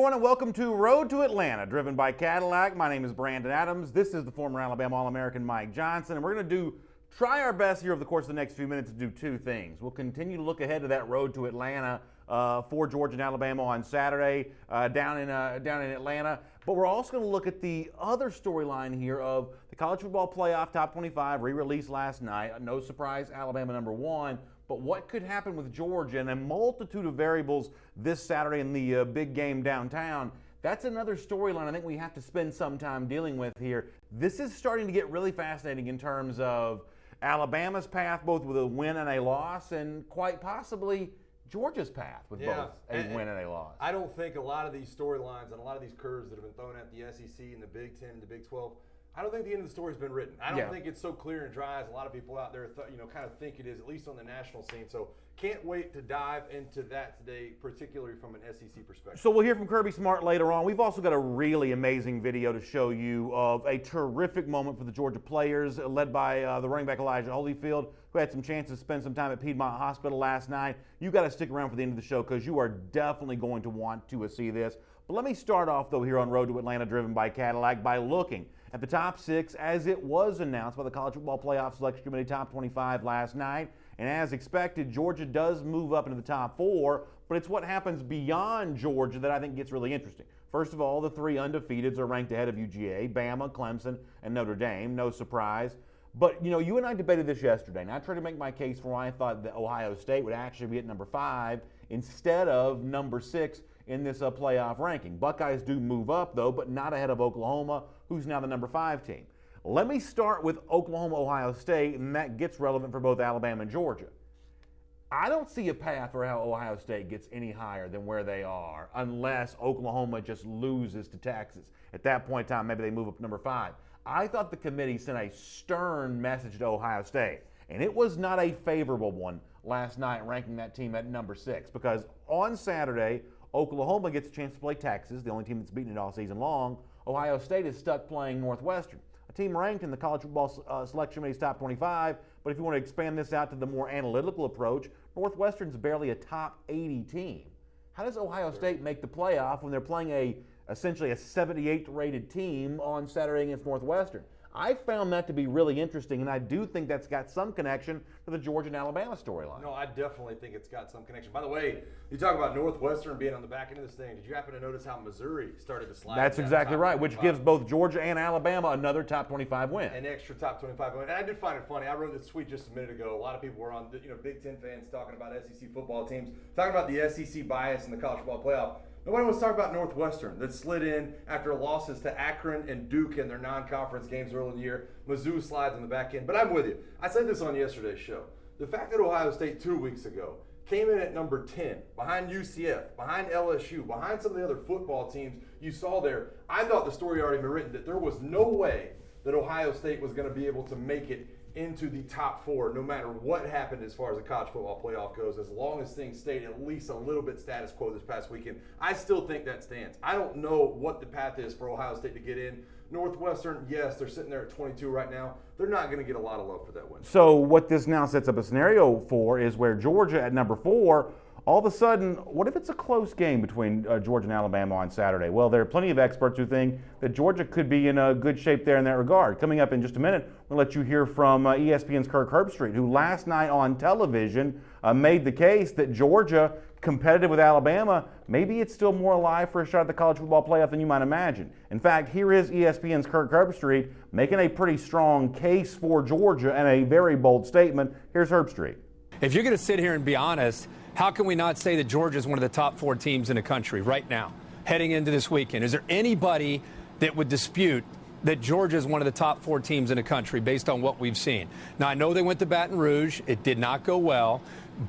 everyone, and welcome to Road to Atlanta, driven by Cadillac. My name is Brandon Adams. This is the former Alabama All-American Mike Johnson, and we're going to try our best here over the course of the next few minutes to do two things. We'll continue to look ahead to that road to Atlanta for Georgia and Alabama on Saturday down in Atlanta, but we're also going to look at the other storyline here of the college football playoff top 25 re-released last night. No surprise, Alabama number one. But what could happen with Georgia and a multitude of variables this Saturday in the big game downtown? That's another storyline I think we have to spend some time dealing with here. This is starting to get really fascinating in terms of Alabama's path, both with a win and a loss, and quite possibly Georgia's path with both a win and a loss. I don't think a lot of these storylines and a lot of these curves that have been thrown at the SEC and the Big Ten and the Big 12, I don't think the end of the story has been written. I don't think it's so clear and dry as a lot of people out there kind of think it is, at least on the national scene. So can't wait to dive into that today, particularly from an SEC perspective. So we'll hear from Kirby Smart later on. We've also got a really amazing video to show you of a terrific moment for the Georgia players, led by the running back Elijah Holyfield, who had some chance to spend some time at Piedmont Hospital last night. You got to stick around for the end of the show because you are definitely going to want to see this. But let me start off, though, here on Road to Atlanta, driven by Cadillac, by looking at the top six as it was announced by the College Football Playoff Selection Committee top 25 last night. And as expected, Georgia does move up into the top four, but it's what happens beyond Georgia that I think gets really interesting. First of all, the three undefeateds are ranked ahead of UGA, Bama, Clemson, and Notre Dame. No surprise. But, you and I debated this yesterday, and I tried to make my case for why I thought that Ohio State would actually be at number 5 instead of number 6 in this playoff ranking. Buckeyes do move up, though, but not ahead of Oklahoma, who's now the number 5 team. Let me start with Oklahoma-Ohio State, and that gets relevant for both Alabama and Georgia. I don't see a path for how Ohio State gets any higher than where they are unless Oklahoma just loses to Texas. At that point in time, maybe they move up to number 5. I thought the committee sent a stern message to Ohio State, and it was not a favorable one last night, ranking that team at number 6, because on Saturday, Oklahoma gets a chance to play Texas, the only team that's beaten it all season long. Ohio State is stuck playing Northwestern, a team ranked in the College Football Selection Committee's top 25. But if you want to expand this out to the more analytical approach, Northwestern's barely a top 80 team. How does Ohio State make the playoff when they're playing essentially a 78th rated team on Saturday against Northwestern? I found that to be really interesting, and I do think that's got some connection to the Georgia and Alabama storyline. No, I definitely think it's got some connection. By the way, you talk about Northwestern being on the back end of this thing. Did you happen to notice how Missouri started to slide? That's exactly right, which gives both Georgia and Alabama another top 25 win. An extra top 25 win. And I did find it funny. I wrote this tweet just a minute ago. A lot of people were on, Big Ten fans talking about SEC football teams, talking about the SEC bias in the college football playoff. Nobody wants to talk about Northwestern that slid in after losses to Akron and Duke in their non-conference games early in the year. Mizzou slides on the back end. But I'm with you. I said this on yesterday's show. The fact that Ohio State 2 weeks ago came in at number 10, behind UCF, behind LSU, behind some of the other football teams you saw there, I thought the story already been written that there was no way that Ohio State was going to be able to make it into the top 4 no matter what happened as far as the college football playoff goes, as long as things stayed at least a little bit status quo this past weekend. I still think that stands. I don't know what the path is for Ohio State to get in. Northwestern, yes, they're sitting there at 22 right now. They're not going to get a lot of love for that win. So what this now sets up a scenario for is where Georgia at number 4, all of a sudden, what if it's a close game between Georgia and Alabama on Saturday? Well, there are plenty of experts who think that Georgia could be in good shape there in that regard. Coming up in just a minute, we'll let you hear from ESPN's Kirk Herbstreit, who last night on television made the case that Georgia, competitive with Alabama, maybe it's still more alive for a shot at the college football playoff than you might imagine. In fact, here is ESPN's Kirk Herbstreit making a pretty strong case for Georgia and a very bold statement. Here's Herbstreit. If you're going to sit here and be honest, how can we not say that Georgia is one of the top 4 teams in the country right now, heading into this weekend? Is there anybody that would dispute that Georgia is one of the top 4 teams in the country based on what we've seen? Now, I know they went to Baton Rouge. It did not go well.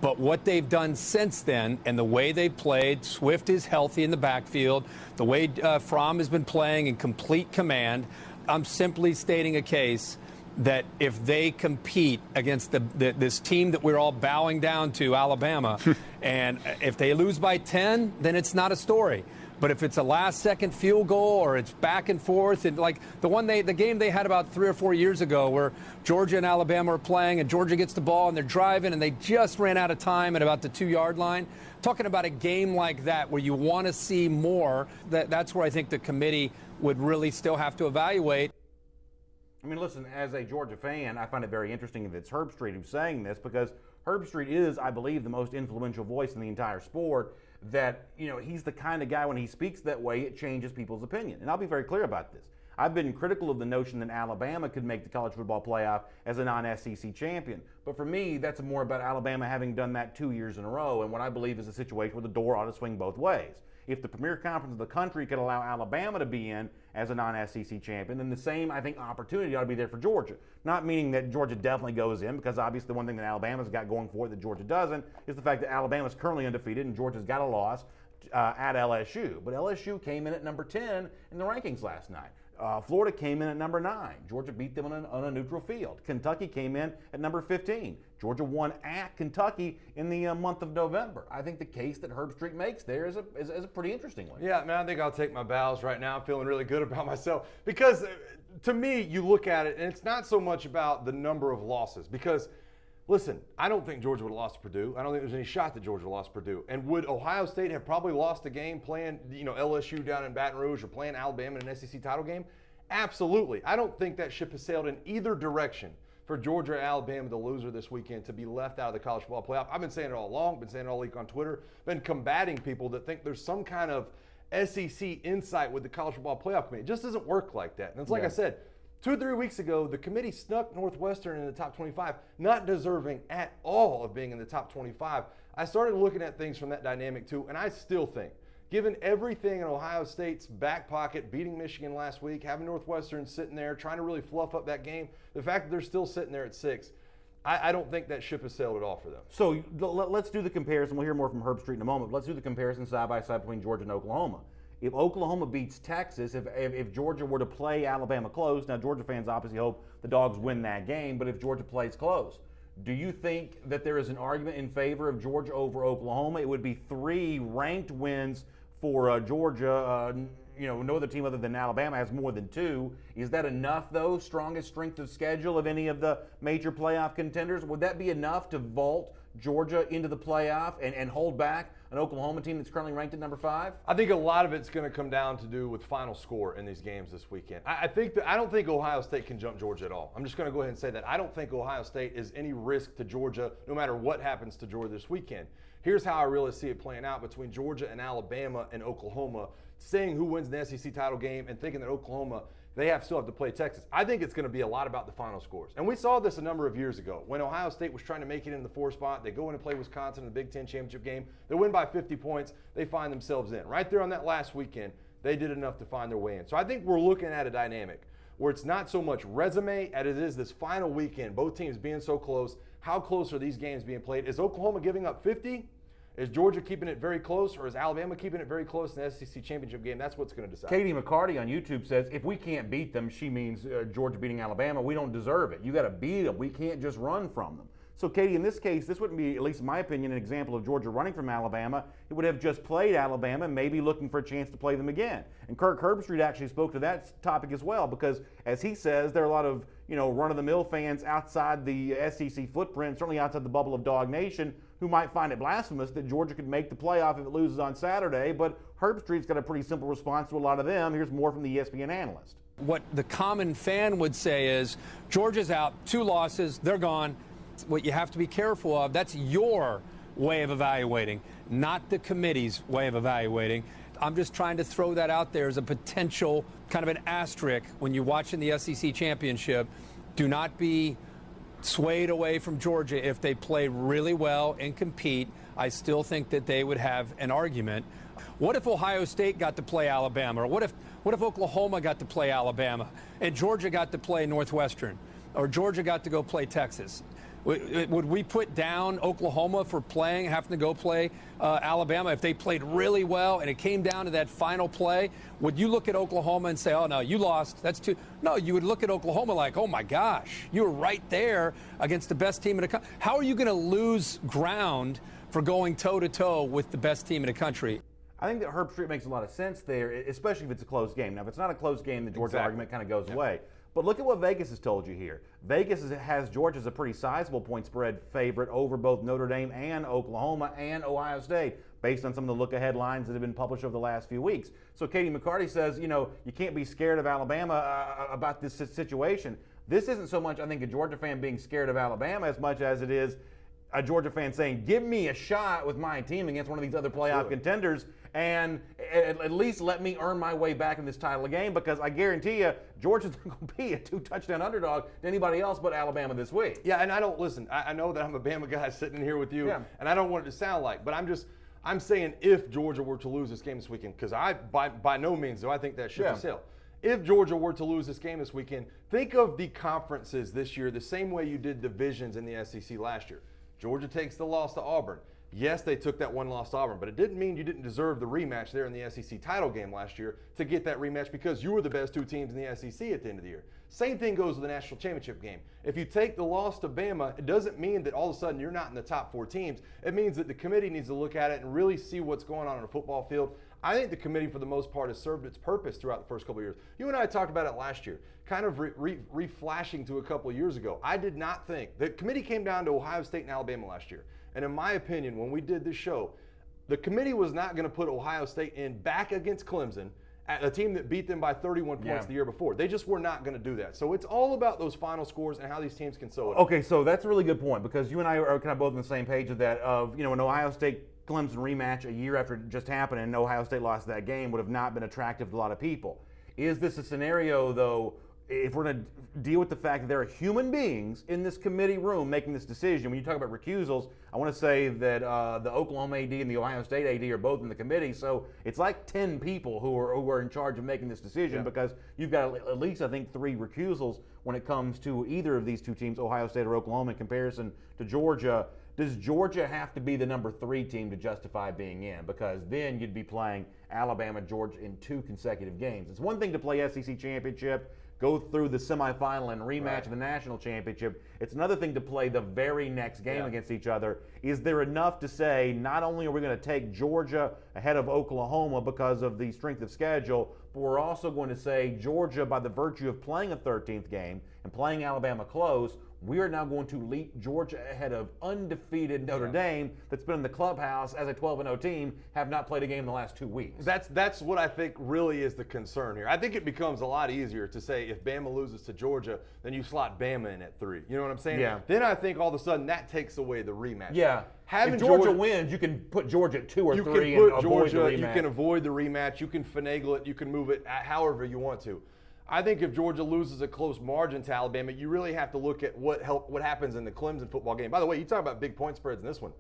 But what they've done since then and the way they've played, Swift is healthy in the backfield, the way Fromm has been playing in complete command, I'm simply stating a case that if they compete against this team that we're all bowing down to, Alabama, and if they lose by 10, then it's not a story. But if it's a last-second field goal or it's back and forth, and like the game they had about 3 or 4 years ago where Georgia and Alabama are playing and Georgia gets the ball and they're driving and they just ran out of time at about the 2-yard line. Talking about a game like that where you want to see more, that's where I think the committee would really still have to evaluate. I mean, listen, as a Georgia fan, I find it very interesting that it's Herbstreit who's saying this, because Herbstreit is, I believe, the most influential voice in the entire sport. That, he's the kind of guy, when he speaks that way, it changes people's opinion. And I'll be very clear about this. I've been critical of the notion that Alabama could make the college football playoff as a non-SEC champion. But for me, that's more about Alabama having done that 2 years in a row, and what I believe is a situation where the door ought to swing both ways. If the premier conference of the country could allow Alabama to be in as a non-SEC champion, then the same, I think, opportunity ought to be there for Georgia. Not meaning that Georgia definitely goes in, because obviously the one thing that Alabama's got going for it that Georgia doesn't is the fact that Alabama's currently undefeated and Georgia's got a loss at LSU. But LSU came in at number 10 in the rankings last night. Florida came in at number 9. Georgia beat them on a neutral field. Kentucky came in at number 15. Georgia won at Kentucky in the month of November. I think the case that Herbstreit makes there is a pretty interesting one. Yeah, man, I think I'll take my bows right now. I'm feeling really good about myself because, to me, you look at it, and it's not so much about the number of losses because, listen, I don't think Georgia would have lost to Purdue. I don't think there's any shot that Georgia lost to Purdue. And would Ohio State have probably lost a game playing, LSU down in Baton Rouge or playing Alabama in an SEC title game? Absolutely. I don't think that ship has sailed in either direction for Georgia or Alabama, the loser this weekend, to be left out of the college football playoff. I've been saying it all along, been saying it all week on Twitter, been combating people that think there's some kind of SEC insight with the college football playoff committee. It just doesn't work like that. And it's like I said, 2 or 3 weeks ago, the committee snuck Northwestern in the top 25, not deserving at all of being in the top 25. I started looking at things from that dynamic too, and I still think, given everything in Ohio State's back pocket, beating Michigan last week, having Northwestern sitting there, trying to really fluff up that game, the fact that they're still sitting there at 6, I don't think that ship has sailed at all for them. So let's do the comparison. We'll hear more from Herbstreit in a moment. But let's do the comparison side by side between Georgia and Oklahoma. If Oklahoma beats Texas, if Georgia were to play Alabama close, now Georgia fans obviously hope the Dogs win that game, but if Georgia plays close, do you think that there is an argument in favor of Georgia over Oklahoma? It would be 3 ranked wins for Georgia. No other team other than Alabama has more than 2. Is that enough, though? Strongest strength of schedule of any of the major playoff contenders? Would that be enough to vault Georgia into the playoff and hold back an Oklahoma team that's currently ranked at number 5? I think a lot of it's going to come down to do with final score in these games this weekend. I don't think Ohio State can jump Georgia at all. I'm just going to go ahead and say that. I don't think Ohio State is any risk to Georgia no matter what happens to Georgia this weekend. Here's how I really see it playing out between Georgia and Alabama and Oklahoma, saying who wins the SEC title game and thinking that Oklahoma, they still have to play Texas. I think it's going to be a lot about the final scores. And we saw this a number of years ago when Ohio State was trying to make it in the 4 spot. They go in and play Wisconsin in the Big Ten championship game. They win by 50 points. They find themselves in. Right there on that last weekend, they did enough to find their way in. So I think we're looking at a dynamic where it's not so much resume as it is this final weekend, both teams being so close. How close are these games being played? Is Oklahoma giving up 50? Is Georgia keeping it very close, or is Alabama keeping it very close in the SEC championship game? That's what's going to decide. Katie McCarty on YouTube says, if we can't beat them, she means Georgia beating Alabama. We don't deserve it. You got to beat them. We can't just run from them. So, Katie, in this case, this wouldn't be, at least in my opinion, an example of Georgia running from Alabama. It would have just played Alabama, maybe looking for a chance to play them again. And Kirk Herbstreit actually spoke to that topic as well, because, as he says, there are a lot of run-of-the-mill fans outside the SEC footprint, certainly outside the bubble of Dog Nation, who might find it blasphemous that Georgia could make the playoff if it loses on Saturday. But Herbstreit's got a pretty simple response to a lot of them. Here's more from the ESPN analyst. What the common fan would say is, Georgia's out, 2 losses, they're gone. What you have to be careful of, that's your way of evaluating, not the committee's way of evaluating. I'm just trying to throw that out there as a potential kind of an asterisk when you're watching the SEC championship. Do not be swayed away from Georgia if they play really well and compete. I still think that they would have an argument. What if Ohio State got to play Alabama? Or what if Oklahoma got to play Alabama and Georgia got to play Northwestern? or Georgia got to go play Texas, would we put down Oklahoma for having to go play Alabama if they played really well and it came down to that final play? Would you look at Oklahoma and say, oh, no, you lost, that's too? No, you would look at Oklahoma like, oh, my gosh, you were right there against the best team in the country. How are you going to lose ground for going toe-to-toe with the best team in the country? I think that Herbstreit makes a lot of sense there, especially if it's a close game. Now, if it's not a close game, the Georgia argument kind of goes away. But look at what Vegas has told you here. Vegas has Georgia as a pretty sizable point spread favorite over both Notre Dame and Oklahoma and Ohio State, based on some of the look-ahead lines that have been published over the last few weeks. So Katie McCarty says, you know, you can't be scared of Alabama about this situation. This isn't so much, I think, a Georgia fan being scared of Alabama as much as it is a Georgia fan saying, give me a shot with my team against one of these other playoff contenders, and at least let me earn my way back in this title game, because I guarantee you, Georgia's not going to be a 2-touchdown underdog to anybody else but Alabama this week. Yeah, and I don't listen. I know that I'm a Bama guy sitting here with you, and I don't want it to sound like, but I'm saying if Georgia were to lose this game this weekend, because by no means do I think that ship is sailed. If Georgia were to lose this game this weekend, think of the conferences this year the same way you did divisions in the SEC last year. Georgia takes the loss to Auburn. Yes, they took that one loss to Auburn, but it didn't mean you didn't deserve the rematch there in the SEC title game last year to get that rematch, because you were the best two teams in the SEC at the end of the year. Same thing goes with the national championship game. If you take the loss to Bama, it doesn't mean that all of a sudden you're not in the top 4 teams. It means that the committee needs to look at it and really see what's going on a football field. I think the committee, for the most part, has served its purpose throughout the first couple of years. You and I talked about it last year, kind of reflashing to a couple of years ago. I did not think the committee came down to Ohio State and Alabama last year. And in my opinion, when we did this show, the committee was not going to put Ohio State in back against Clemson, at a team that beat them by 31 points the year before. They just were not going to do that. So it's all about those final scores and how these teams can sew it up. Okay, so that's a really good point, because you and I are kind of both on the same page of that, of, you know, an Ohio State Clemson rematch a year after it just happened and Ohio State lost that game would have not been attractive to a lot of people. Is this a scenario, though, if we're going to deal with the fact that there are human beings in this committee room making this decision? When you talk about recusals, I want to say that the Oklahoma AD and the Ohio State AD are both in the committee, so it's like 10 people who are in charge of making this decision, because you've got at least, I think, 3 recusals when it comes to either of these two teams, Ohio State or Oklahoma, in comparison to Georgia. Does Georgia have to be the number 3 team to justify being in? Because then you'd be playing Alabama, Georgia in 2 consecutive games. It's one thing to play SEC championship, go through the semifinal and rematch of the national championship. It's another thing to play the very next game against each other. Is there enough to say, not only are we going to take Georgia ahead of Oklahoma because of the strength of schedule, but we're also going to say Georgia, by the virtue of playing a 13th game and playing Alabama close, we are now going to leap Georgia ahead of undefeated Notre Dame that's been in the clubhouse as a 12-0 team, have not played a game in the last 2 weeks. That's what I think really is the concern here. I think it becomes a lot easier to say if Bama loses to Georgia, then you slot Bama in at 3. You know what I'm saying? Yeah. Then I think all of a sudden that takes away the rematch. Yeah. If Georgia wins, you can put Georgia at 2 or 3 and avoid the rematch. You can avoid the rematch. You can finagle it. You can move it however you want to. I think if Georgia loses a close margin to Alabama, you really have to look at what happens in the Clemson football game. By the way, you talk about big point spreads in this one.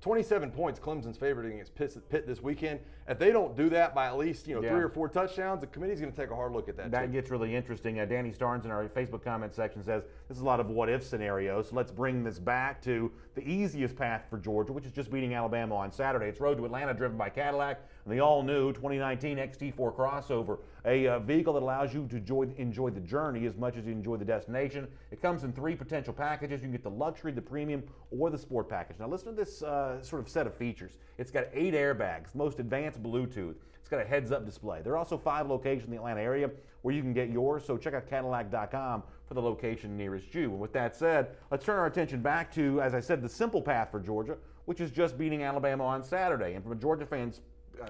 27 points, Clemson's favored against Pitt this weekend. If they don't do that by at least 3 or 4 touchdowns, the committee's going to take a hard look at that. That gets really interesting. Danny Starnes in our Facebook comment section says this is a lot of what-if scenarios. So let's bring this back to the easiest path for Georgia, which is just beating Alabama on Saturday. It's Road to Atlanta, driven by Cadillac, and the all-new 2019 XT4 crossover, a vehicle that allows you to enjoy the journey as much as you enjoy the destination. It comes in 3 potential packages. You can get the luxury, the premium, or the sport package. Now listen to this sort of set of features. It's got 8 airbags, most advanced Bluetooth. It's got a heads-up display. There are also 5 locations in the Atlanta area where you can get yours, so check out Cadillac.com for the location nearest you. And with that said, let's turn our attention back to, as I said, the simple path for Georgia, which is just beating Alabama on Saturday. And from a Georgia fan's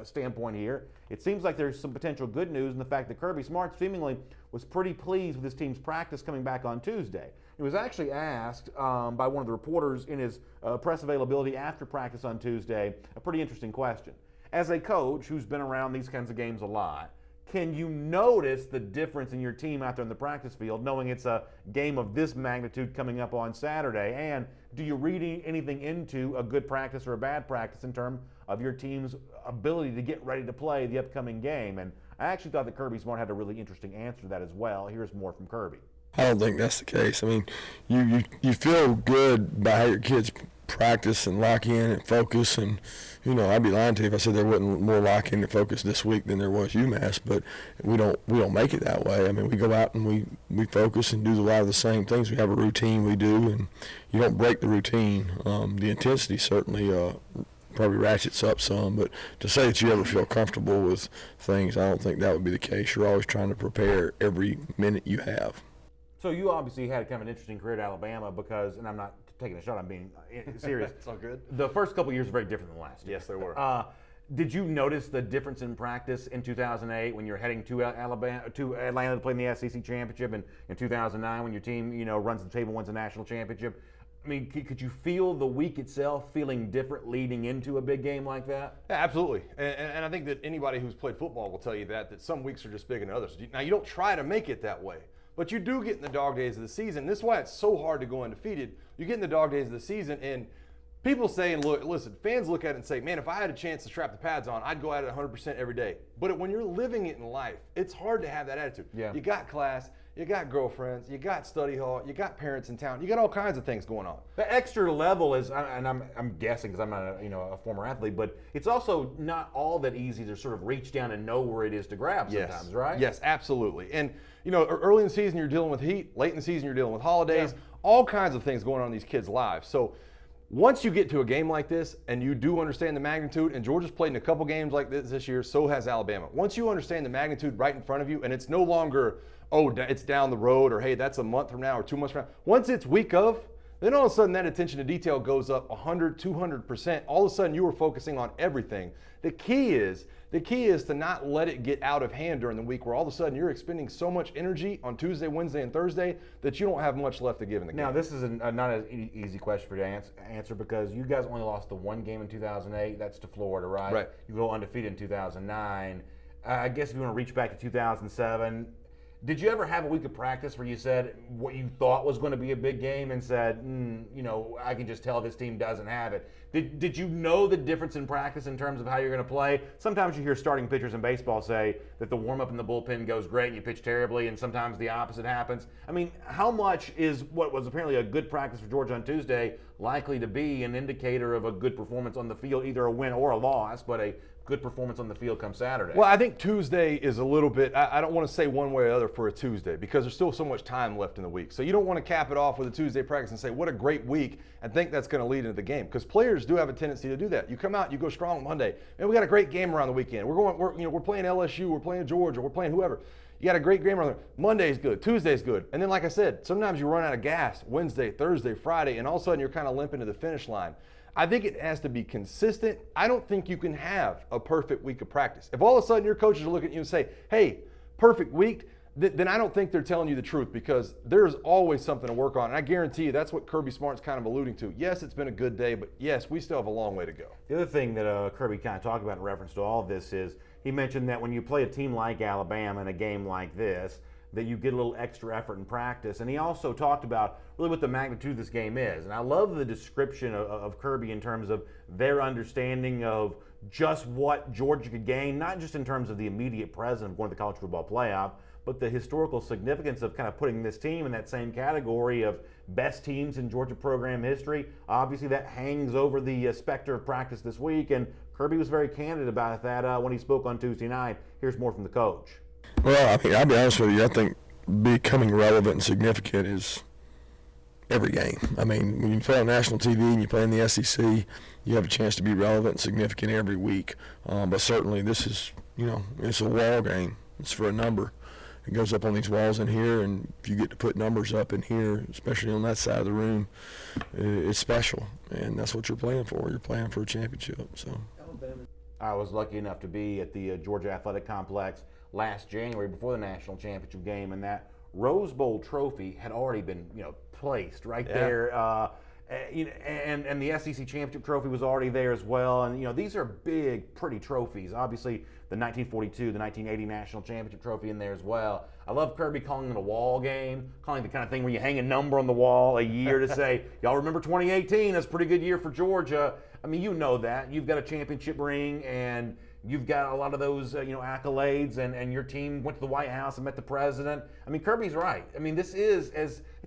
standpoint here, it seems like there's some potential good news in the fact that Kirby Smart seemingly was pretty pleased with his team's practice coming back on Tuesday. He was actually asked by one of the reporters in his press availability after practice on Tuesday a pretty interesting question. As a coach who's been around these kinds of games a lot, can you notice the difference in your team out there in the practice field, knowing it's a game of this magnitude coming up on Saturday? And do you read anything into a good practice or a bad practice in terms of your team's ability to get ready to play the upcoming game? And I actually thought that Kirby Smart had a really interesting answer to that as well. Here's more from Kirby. I don't think that's the case. I mean, you feel good by how your kids practice and lock in and focus, and I'd be lying to you if I said there wasn't more lock in and focus this week than there was UMass, but we don't make it that way. I mean, we go out and we focus and do a lot of the same things. We have a routine we do, and you don't break the routine. The intensity certainly probably ratchets up some, but to say that you ever feel comfortable with things, I don't think that would be the case. You're always trying to prepare every minute you have. So you obviously had kind of an interesting career at Alabama because, and I'm not taking a shot, I'm being serious. It's all good. The first couple years were very different than the last. Yes, they were. Did you notice the difference in practice in 2008 when you're heading to Atlanta to play in the SEC championship, and in 2009 when your team runs the table, wins a national championship? I mean, could you feel the week itself feeling different leading into a big game like that? Yeah, absolutely. And I think that anybody who's played football will tell you that some weeks are just bigger than others. Now, you don't try to make it that way, but you do get in the dog days of the season. This is why it's so hard to go undefeated. You get in the dog days of the season, and people say, and listen, fans look at it and say, man, if I had a chance to strap the pads on, I'd go at it 100% every day. But when you're living it in life, it's hard to have that attitude. Yeah. You got class, you got girlfriends, you got study hall, you got parents in town, you got all kinds of things going on. The extra level is, and I'm guessing because I'm not a former athlete, but it's also not all that easy to sort of reach down and know where it is to grab sometimes, right? Yes, absolutely. And early in the season you're dealing with heat, late in the season you're dealing with holidays, all kinds of things going on in these kids' lives. So once you get to a game like this and you do understand the magnitude, and Georgia's played in a couple games like this year, so has Alabama. Once you understand the magnitude right in front of you, and it's no longer, oh, it's down the road, or hey, that's a month from now or 2 months from now. Once it's week of, then all of a sudden that attention to detail goes up 100, 200%. All of a sudden you are focusing on everything. The key is to not let it get out of hand during the week, where all of a sudden you're expending so much energy on Tuesday, Wednesday, and Thursday that you don't have much left to give in the game. Now, this is not an easy question for you to answer because you guys only lost the one game in 2008. That's to Florida, right? Right. You go undefeated in 2009. I guess if you want to reach back to 2007, did you ever have a week of practice where you said what you thought was going to be a big game and said, I can just tell this team doesn't have it? Did you know the difference in practice in terms of how you're going to play? Sometimes you hear starting pitchers in baseball say that the warm-up in the bullpen goes great and you pitch terribly, and sometimes the opposite happens. I mean, how much is what was apparently a good practice for Georgia on Tuesday likely to be an indicator of a good performance on the field, either a win or a loss, but a good performance on the field come Saturday? Well, I think Tuesday is a little bit, I don't want to say one way or the other for a Tuesday because there's still so much time left in the week. So you don't want to cap it off with a Tuesday practice and say, what a great week, and think that's going to lead into the game. Because players do have a tendency to do that. You come out, you go strong Monday, and we got a great game around the weekend. We're playing LSU, we're playing Georgia, we're playing whoever. You got a great game around there. Monday's good, Tuesday's good. And then, like I said, sometimes you run out of gas Wednesday, Thursday, Friday, and all of a sudden you're kind of limping to the finish line. I think it has to be consistent. I don't think you can have a perfect week of practice. If all of a sudden your coaches are looking at you and say, hey, perfect week, then I don't think they're telling you the truth, because there's always something to work on. And I guarantee you that's what Kirby Smart's kind of alluding to. Yes, it's been a good day, but yes, we still have a long way to go. The other thing that Kirby kind of talked about in reference to all of this is he mentioned that when you play a team like Alabama in a game like this, that you get a little extra effort in practice. And he also talked about really what the magnitude of this game is. And I love the description of Kirby in terms of their understanding of just what Georgia could gain, not just in terms of the immediate present of going to the college football playoff, but the historical significance of kind of putting this team in that same category of best teams in Georgia program history. Obviously, that hangs over the specter of practice this week, and Kirby was very candid about that when he spoke on Tuesday night. Here's more from the coach. Well, I mean, I'll be honest with you. I think becoming relevant and significant is every game. I mean, when you play on national TV and you play in the SEC, you have a chance to be relevant and significant every week. But certainly this is, it's a wall game. It's for a number. It goes up on these walls in here, and if you get to put numbers up in here, especially on that side of the room, it's special. And that's what you're playing for. You're playing for a championship. So I was lucky enough to be at the Georgia Athletic Complex last January before the national championship game, and that Rose Bowl trophy had already been, placed right there. And the SEC championship trophy was already there as well. And these are big, pretty trophies. Obviously, the 1942, the 1980 national championship trophy in there as well. I love Kirby calling it a wall game, calling it the kind of thing where you hang a number on the wall a year to say, y'all remember 2018? That's a pretty good year for Georgia. I mean, you know that. You've got a championship ring, and You've got a lot of those, accolades, and your team went to the White House and met the president. I mean, Kirby's right. I mean, this is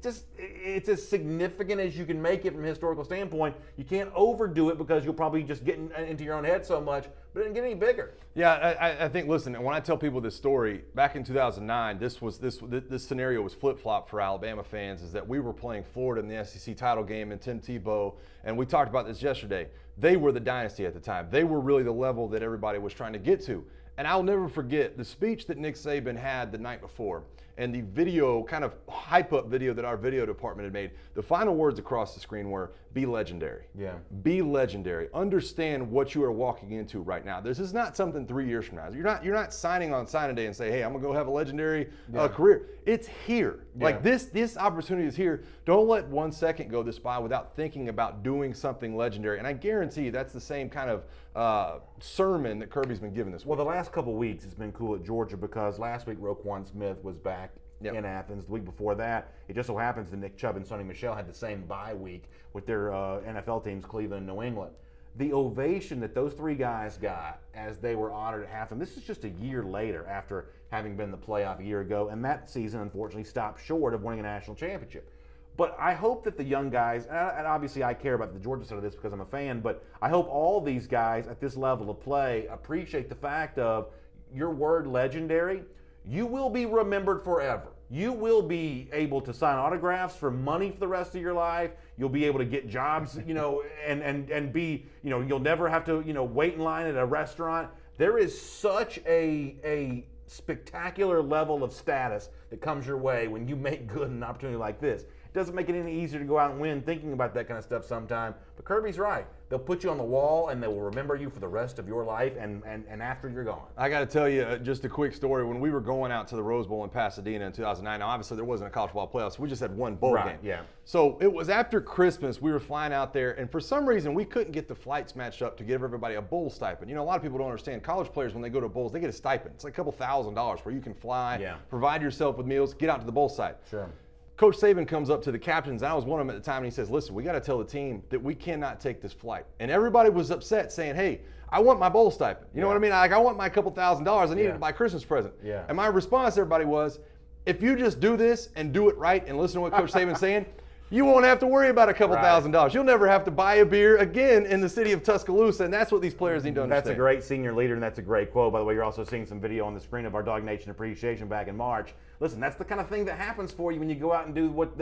it's as significant as you can make it from a historical standpoint. You can't overdo it because you'll probably just get into your own head so much, but it didn't get any bigger. Yeah, I think. Listen, when I tell people this story back in 2009, this scenario was flip-flop for Alabama fans. Is that we were playing Florida in the SEC title game, and Tim Tebow, and we talked about this yesterday. They were the dynasty at the time. They were really the level that everybody was trying to get to. And I'll never forget the speech that Nick Saban had the night before and the video, kind of hype-up video that our video department had made. The final words across the screen were, be legendary. Yeah. Be legendary. Understand what you are walking into right now. This is not something 3 years from now. You're not signing on signing day and say, hey, I'm going to go have a legendary career. It's here. Yeah. Like this opportunity is here. Don't let 1 second go this by without thinking about doing something legendary. And I guarantee you that's the same kind of sermon that Kirby's been giving this week. Well, the last couple of weeks it's been cool at Georgia because last week Roquan Smith was back in Athens. The week before that, it just so happens that Nick Chubb and Sonny Michel had the same bye week with their NFL teams, Cleveland and New England. The ovation that those three guys got as they were honored at halftime, this is just a year later after having been in the playoff a year ago, and that season unfortunately stopped short of winning a national championship. But I hope that the young guys, and obviously I care about the Georgia side of this because I'm a fan, but I hope all these guys at this level of play appreciate the fact of your word legendary. You will be remembered forever. You will be able to sign autographs for money for the rest of your life. You'll be able to get jobs, and be, you'll never have to, wait in line at a restaurant. There is such a spectacular level of status that comes your way when you make good an opportunity like this. It doesn't make it any easier to go out and win thinking about that kind of stuff sometime. But Kirby's right. They'll put you on the wall and they will remember you for the rest of your life and after you're gone. I got to tell you just a quick story. When we were going out to the Rose Bowl in Pasadena in 2009, now obviously there wasn't a college football playoff, so we just had one bowl game. Yeah. So it was after Christmas, we were flying out there, and for some reason we couldn't get the flights matched up to give everybody a bowl stipend. A lot of people don't understand. College players, when they go to bowls, they get a stipend. It's like a couple $1,000s where you can fly, provide yourself with meals, get out to the bowl site. Sure. Coach Saban comes up to the captains, and I was one of them at the time, and he says, listen, we got to tell the team that we cannot take this flight. And everybody was upset saying, hey, I want my bowl stipend. You know what I mean? Like, I want my couple $1,000s. I need it to buy a Christmas present. Yeah. And my response to everybody was, if you just do this and do it right and listen to what Coach Saban's saying, you won't have to worry about a couple $1,000s. You'll never have to buy a beer again in the city of Tuscaloosa, and that's what these players need to understand. That's a great senior leader, and that's a great quote. By the way, you're also seeing some video on the screen of our Dog Nation Appreciation back in March. Listen, that's the kind of thing that happens for you when you go out and do what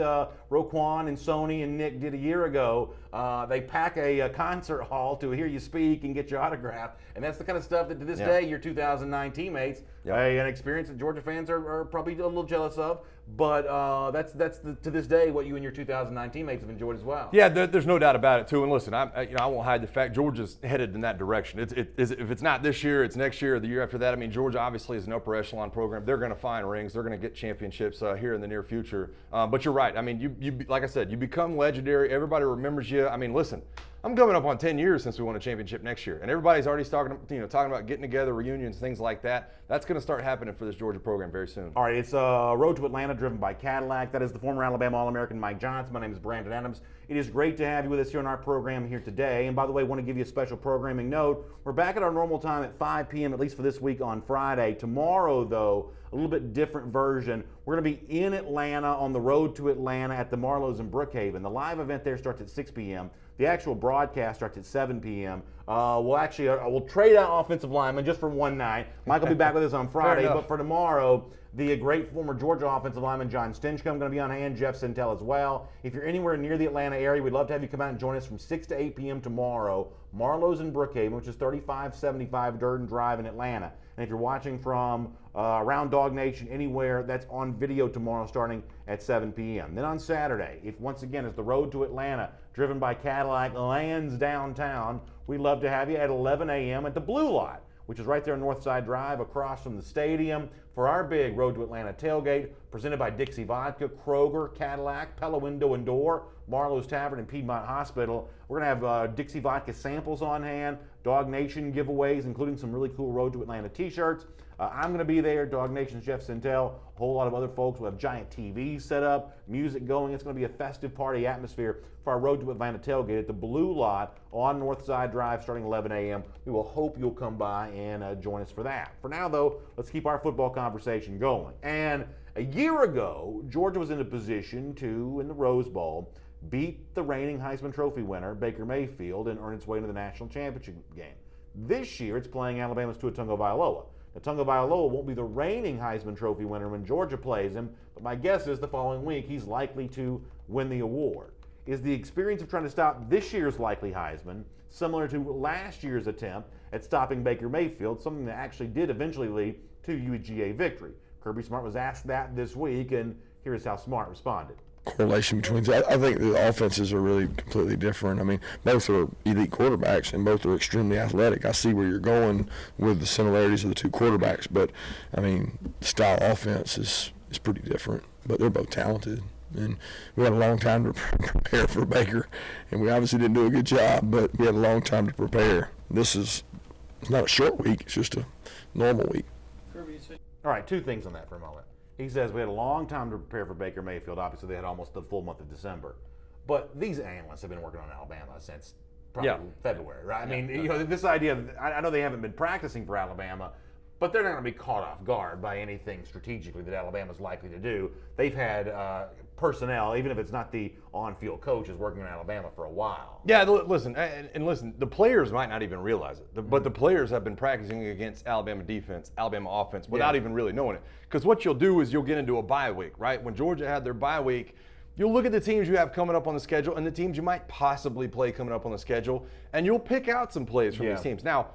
Roquan and Sony and Nick did a year ago. They pack a concert hall to hear you speak and get your autograph, and that's the kind of stuff that to this day your 2009 teammates, an experience that Georgia fans are probably a little jealous of, but that's to this day what you and your 2009 teammates have enjoyed as well. Yeah, there's no doubt about it too. And listen, I won't hide the fact Georgia's headed in that direction. If it's not this year, it's next year or the year after that. I mean, Georgia obviously is an upper echelon program. They're going to find rings. They're going to get championships here in the near future. But you're right. I mean, you like I said, you become legendary. Everybody remembers you. I mean, listen, I'm coming up on 10 years since we won a championship next year, and everybody's already talking about getting together, reunions, things like that. That's going to start happening for this Georgia program very soon. All right, it's Road to Atlanta, driven by Cadillac. That is the former Alabama All-American Mike Johnson. My name is Brandon Adams. It is great to have you with us here on our program here today. And by the way, I want to give you a special programming note. We're back at our normal time at 5 p.m., at least for this week on Friday. Tomorrow, though, a little bit different version. We're going to be in Atlanta on the road to Atlanta at the Marlows in Brookhaven. The live event there starts at 6 p.m. The actual broadcast starts at 7 p.m. We'll trade out offensive linemen just for one night. Mike will be back with us on Friday, but for tomorrow, the great former Georgia offensive lineman John Stinchcomb going to be on hand, Jeff Sintel as well. If you're anywhere near the Atlanta area, we'd love to have you come out and join us from 6 to 8 p.m. tomorrow. Marlows in Brookhaven, which is 3575 Durden Drive in Atlanta. And if you're watching from around Dog Nation, anywhere, that's on video tomorrow starting at 7 p.m. Then on Saturday, once again, as the road to Atlanta, driven by Cadillac, lands downtown, we'd love to have you at 11 a.m. at the Blue Lot, which is right there on Northside Drive across from the stadium. for our big Road to Atlanta tailgate, presented by Dixie Vodka, Kroger, Cadillac, Pella Window and Door, Marlowe's Tavern, and Piedmont Hospital. We're going to have Dixie Vodka samples on hand, Dog Nation giveaways, including some really cool Road to Atlanta t-shirts. I'm going to be there, Dog Nation's Jeff Sintel, a whole lot of other folks. We'll have giant TVs set up, music going. It's going to be a festive party atmosphere for our Road to Atlanta tailgate at the Blue Lot on Northside Drive starting 11 a.m. We will hope you'll come by and join us for that. For now, though, let's keep our football conversation going. And a year ago, Georgia was in a position to, in the Rose Bowl, beat the reigning Heisman Trophy winner, Baker Mayfield, and earn its way into the national championship game. This year, it's playing Alabama's Tua Tagovailoa. Now, Tagovailoa won't be the reigning Heisman Trophy winner when Georgia plays him, but my guess is the following week he's likely to win the award. Is the experience of trying to stop this year's likely Heisman similar to last year's attempt at stopping Baker Mayfield, something that actually did eventually lead to UGA victory? Kirby Smart was asked that this week, and here's how Smart responded. Correlation between, I think the offenses are really completely different. I mean, both are elite quarterbacks and both are extremely athletic. I see where you're going with the similarities of the two quarterbacks, but I mean, style offense is pretty different, but they're both talented. And we had a long time to prepare for Baker, and we obviously didn't do a good job, but we had a long time to prepare. It's not a short week, it's just a normal week. All right, two things on that for a moment. He says we had a long time to prepare for Baker Mayfield. Obviously, they had almost the full month of December. But these analysts have been working on Alabama since probably February, right? I mean, you know, this idea, I know they haven't been practicing for Alabama, but they're not going to be caught off guard by anything strategically that Alabama's likely to do. They've had personnel, even if it's not the on-field coaches, working in Alabama for a while. Yeah, listen, the players might not even realize it, but the players have been practicing against Alabama defense, Alabama offense, without even really knowing it. Because what you'll do is you'll get into a bye week, right? When Georgia had their bye week, you'll look at the teams you have coming up on the schedule and the teams you might possibly play coming up on the schedule, and you'll pick out some plays from these teams. Now,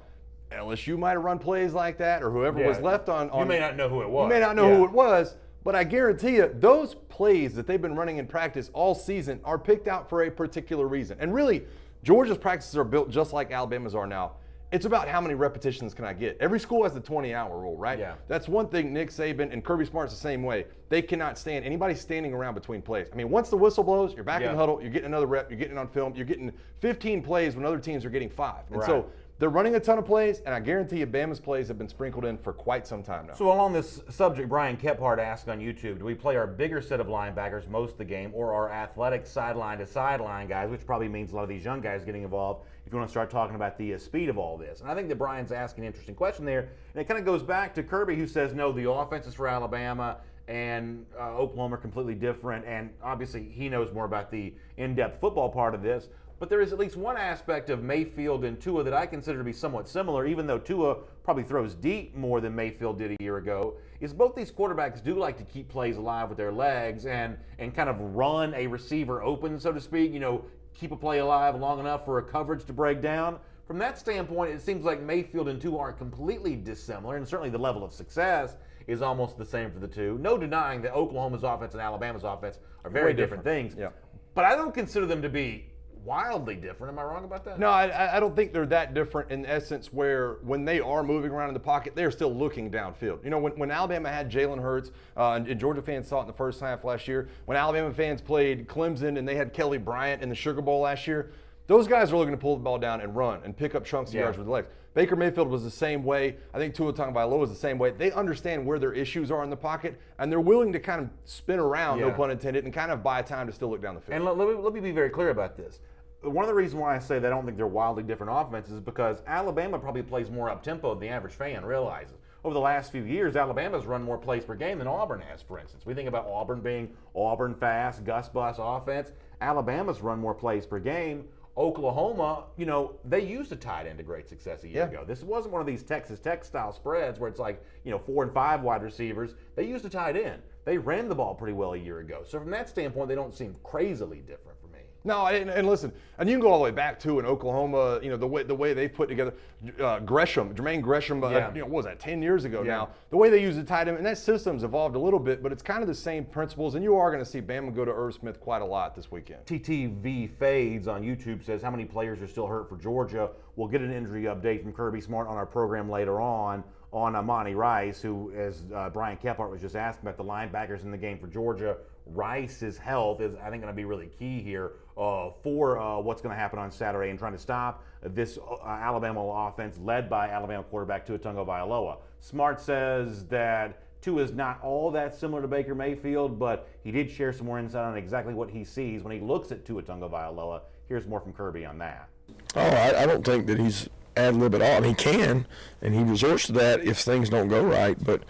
LSU might have run plays like that, or whoever was left on. You may not know who it was. You may not know who it was, but I guarantee you, those plays that they've been running in practice all season are picked out for a particular reason. And really, Georgia's practices are built just like Alabama's are now. It's about how many repetitions can I get. Every school has the 20-hour rule, right? Yeah. That's one thing Nick Saban and Kirby Smart's the same way. They cannot stand anybody standing around between plays. I mean, once the whistle blows, you're back in the huddle, you're getting another rep, you're getting it on film, you're getting 15 plays when other teams are getting 5. And so they're running a ton of plays, and I guarantee you Bama's plays have been sprinkled in for quite some time now. So along this subject, Brian Kephart asked on YouTube, do we play our bigger set of linebackers most of the game or our athletic sideline-to-sideline guys, which probably means a lot of these young guys getting involved if you want to start talking about the speed of all this? And I think that Brian's asking an interesting question there, and it kind of goes back to Kirby, who says, no, the offense is for Alabama and Oklahoma are completely different, and obviously he knows more about the in-depth football part of this. But there is at least one aspect of Mayfield and Tua that I consider to be somewhat similar, even though Tua probably throws deep more than Mayfield did a year ago, is both these quarterbacks do like to keep plays alive with their legs and kind of run a receiver open, so to speak, you know, keep a play alive long enough for a coverage to break down. From that standpoint, it seems like Mayfield and Tua aren't completely dissimilar, and certainly the level of success is almost the same for the two. No denying that Oklahoma's offense and Alabama's offense are very different things. Yeah. But I don't consider them to be wildly different. Am I wrong about that? No, I don't think they're that different in essence where when they are moving around in the pocket, they're still looking downfield. You know, when Alabama had Jalen Hurts, and Georgia fans saw it in the first half last year, when Alabama fans played Clemson and they had Kelly Bryant in the Sugar Bowl last year, those guys are looking to pull the ball down and run and pick up chunks of yards with their legs. Baker Mayfield was the same way. I think Tua Tagovailoa was the same way. They understand where their issues are in the pocket, and they're willing to kind of spin around, no pun intended, and kind of buy time to still look down the field. And let me be very clear about this. One of the reasons why I say that I don't think they're wildly different offenses is because Alabama probably plays more up-tempo than the average fan realizes. Over the last few years, Alabama's run more plays per game than Auburn has, for instance. We think about Auburn being Auburn fast, Gus Bus offense. Alabama's run more plays per game. Oklahoma, you know, they used a tight end to great success a year ago. This wasn't one of these Texas Tech style spreads where it's like, you know, 4 and 5 wide receivers. They used a tight end. They ran the ball pretty well a year ago. So from that standpoint, they don't seem crazily different for me. No, and listen, and you can go all the way back to in Oklahoma, you know, the way they put together Jermaine Gresham, you know, what was that, 10 years ago now? The way they use the tight end, and that system's evolved a little bit, but it's kind of the same principles, and you are going to see Bama go to Irv Smith quite a lot this weekend. TTV Fades on YouTube says, how many players are still hurt for Georgia? We'll get an injury update from Kirby Smart on our program later on on Amani Rice, who, as Brian Kephart was just asking about the linebackers in the game for Georgia. Rice's health is, I think, going to be really key here for what's going to happen on Saturday and trying to stop this Alabama offense led by Alabama quarterback Tua Tagovailoa. Smart says that Tua is not all that similar to Baker Mayfield, but he did share some more insight on exactly what he sees when he looks at Tua Tagovailoa. Here's more from Kirby on that. Oh, I don't think that he's ad-lib at all. I mean, he can, and he resorts to that if things don't go right, but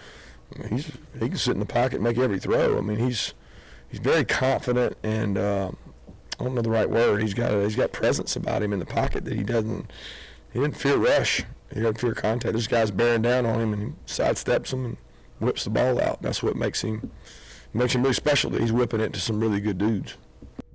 he can sit in the pocket and make every throw. I mean, he's very confident, and I don't know the right word. He's got presence about him in the pocket that he doesn't fear rush. He doesn't fear contact. This guy's bearing down on him, and he sidesteps him and whips the ball out. That's what makes him really special, that he's whipping it to some really good dudes.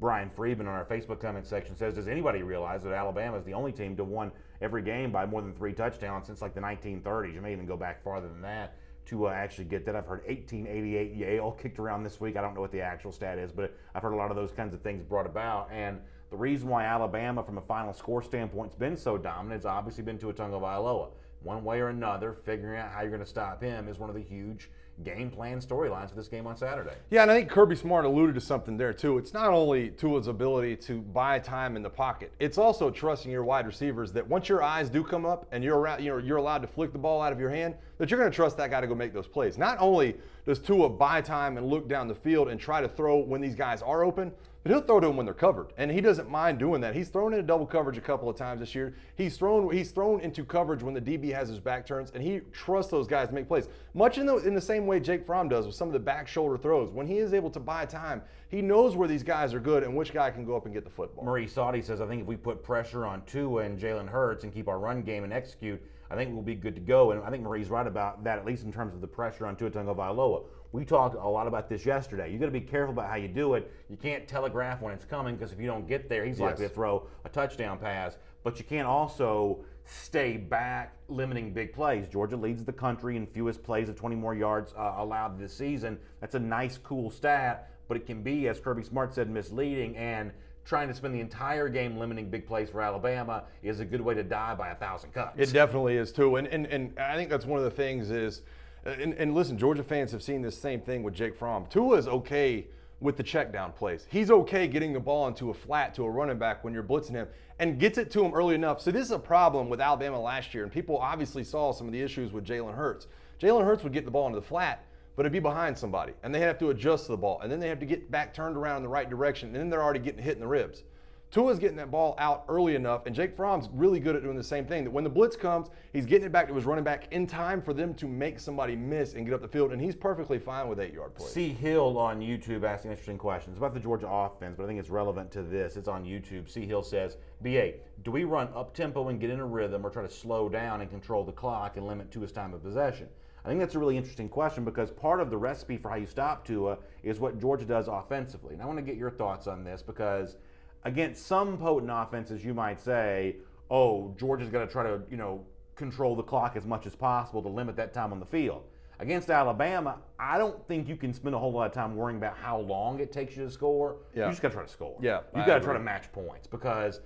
Brian Friedman on our Facebook comment section says, does anybody realize that Alabama is the only team to won every game by more than 3 touchdowns since like the 1930s? You may even go back farther than that to actually get that. I've heard 1888 Yale kicked around this week. I don't know what the actual stat is, but I've heard a lot of those kinds of things brought about. And the reason why Alabama, from a final score standpoint, has been so dominant has obviously been Tua Tagovailoa. One way or another, figuring out how you're going to stop him is one of the huge game plan storylines for this game on Saturday. Yeah, and I think Kirby Smart alluded to something there too. It's not only Tua's ability to buy time in the pocket, it's also trusting your wide receivers that once your eyes do come up and you're allowed to flick the ball out of your hand, that you're going to trust that guy to go make those plays. Not only does Tua buy time and look down the field and try to throw when these guys are open, but he'll throw to them when they're covered, and he doesn't mind doing that. He's thrown into double coverage a couple of times this year. He's thrown into coverage when the DB has his back turns, and he trusts those guys to make plays. Much in the same way Jake Fromm does with some of the back shoulder throws. When he is able to buy time, he knows where these guys are good and which guy can go up and get the football. Marie Saudi says, I think if we put pressure on Tua and Jalen Hurts and keep our run game and execute, I think we'll be good to go. And I think Marie's right about that, at least in terms of the pressure on Tua Tagovailoa. We talked a lot about this yesterday. You got to be careful about how you do it. You can't telegraph when it's coming, because if you don't get there, he's likely to throw a touchdown pass. But you can't also stay back limiting big plays. Georgia leads the country in fewest plays of 20 more yards allowed this season. That's a nice, cool stat, but it can be, as Kirby Smart said, misleading, and trying to spend the entire game limiting big plays for Alabama is a good way to die by 1,000 cuts. It definitely is too, and I think that's one of the things is, and listen, Georgia fans have seen this same thing with Jake Fromm. Tua is okay with the check down plays. He's okay getting the ball into a flat to a running back when you're blitzing him and gets it to him early enough. So this is a problem with Alabama last year, and people obviously saw some of the issues with Jalen Hurts. Jalen Hurts would get the ball into the flat, but it'd be behind somebody, and they have to adjust to the ball, and then they have to get back turned around in the right direction, and then they're already getting hit in the ribs. Tua's getting that ball out early enough, and Jake Fromm's really good at doing the same thing, that when the blitz comes, he's getting it back to his running back in time for them to make somebody miss and get up the field, and he's perfectly fine with 8-yard plays. C. Hill on YouTube asking interesting questions about the Georgia offense, but I think it's relevant to this. It's on YouTube. C. Hill says, BA, do we run up-tempo and get in a rhythm, or try to slow down and control the clock and limit Tua's time of possession? I think that's a really interesting question, because part of the recipe for how you stop Tua is what Georgia does offensively. And I want to get your thoughts on this, because against some potent offenses, you might say, oh, Georgia's got to try to, control the clock as much as possible to limit that time on the field. Against Alabama, I don't think you can spend a whole lot of time worrying about how long it takes you to score. Yeah. You just got to try to score. Yeah, you got to try to match points, because,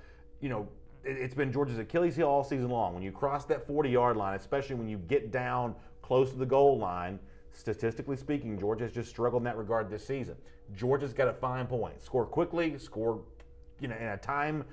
it's been Georgia's Achilles heel all season long. When you cross that 40-yard line, especially when you get down close to the goal line, statistically speaking, Georgia has just struggled in that regard this season. Georgia's got to find points, score quickly, score in a time,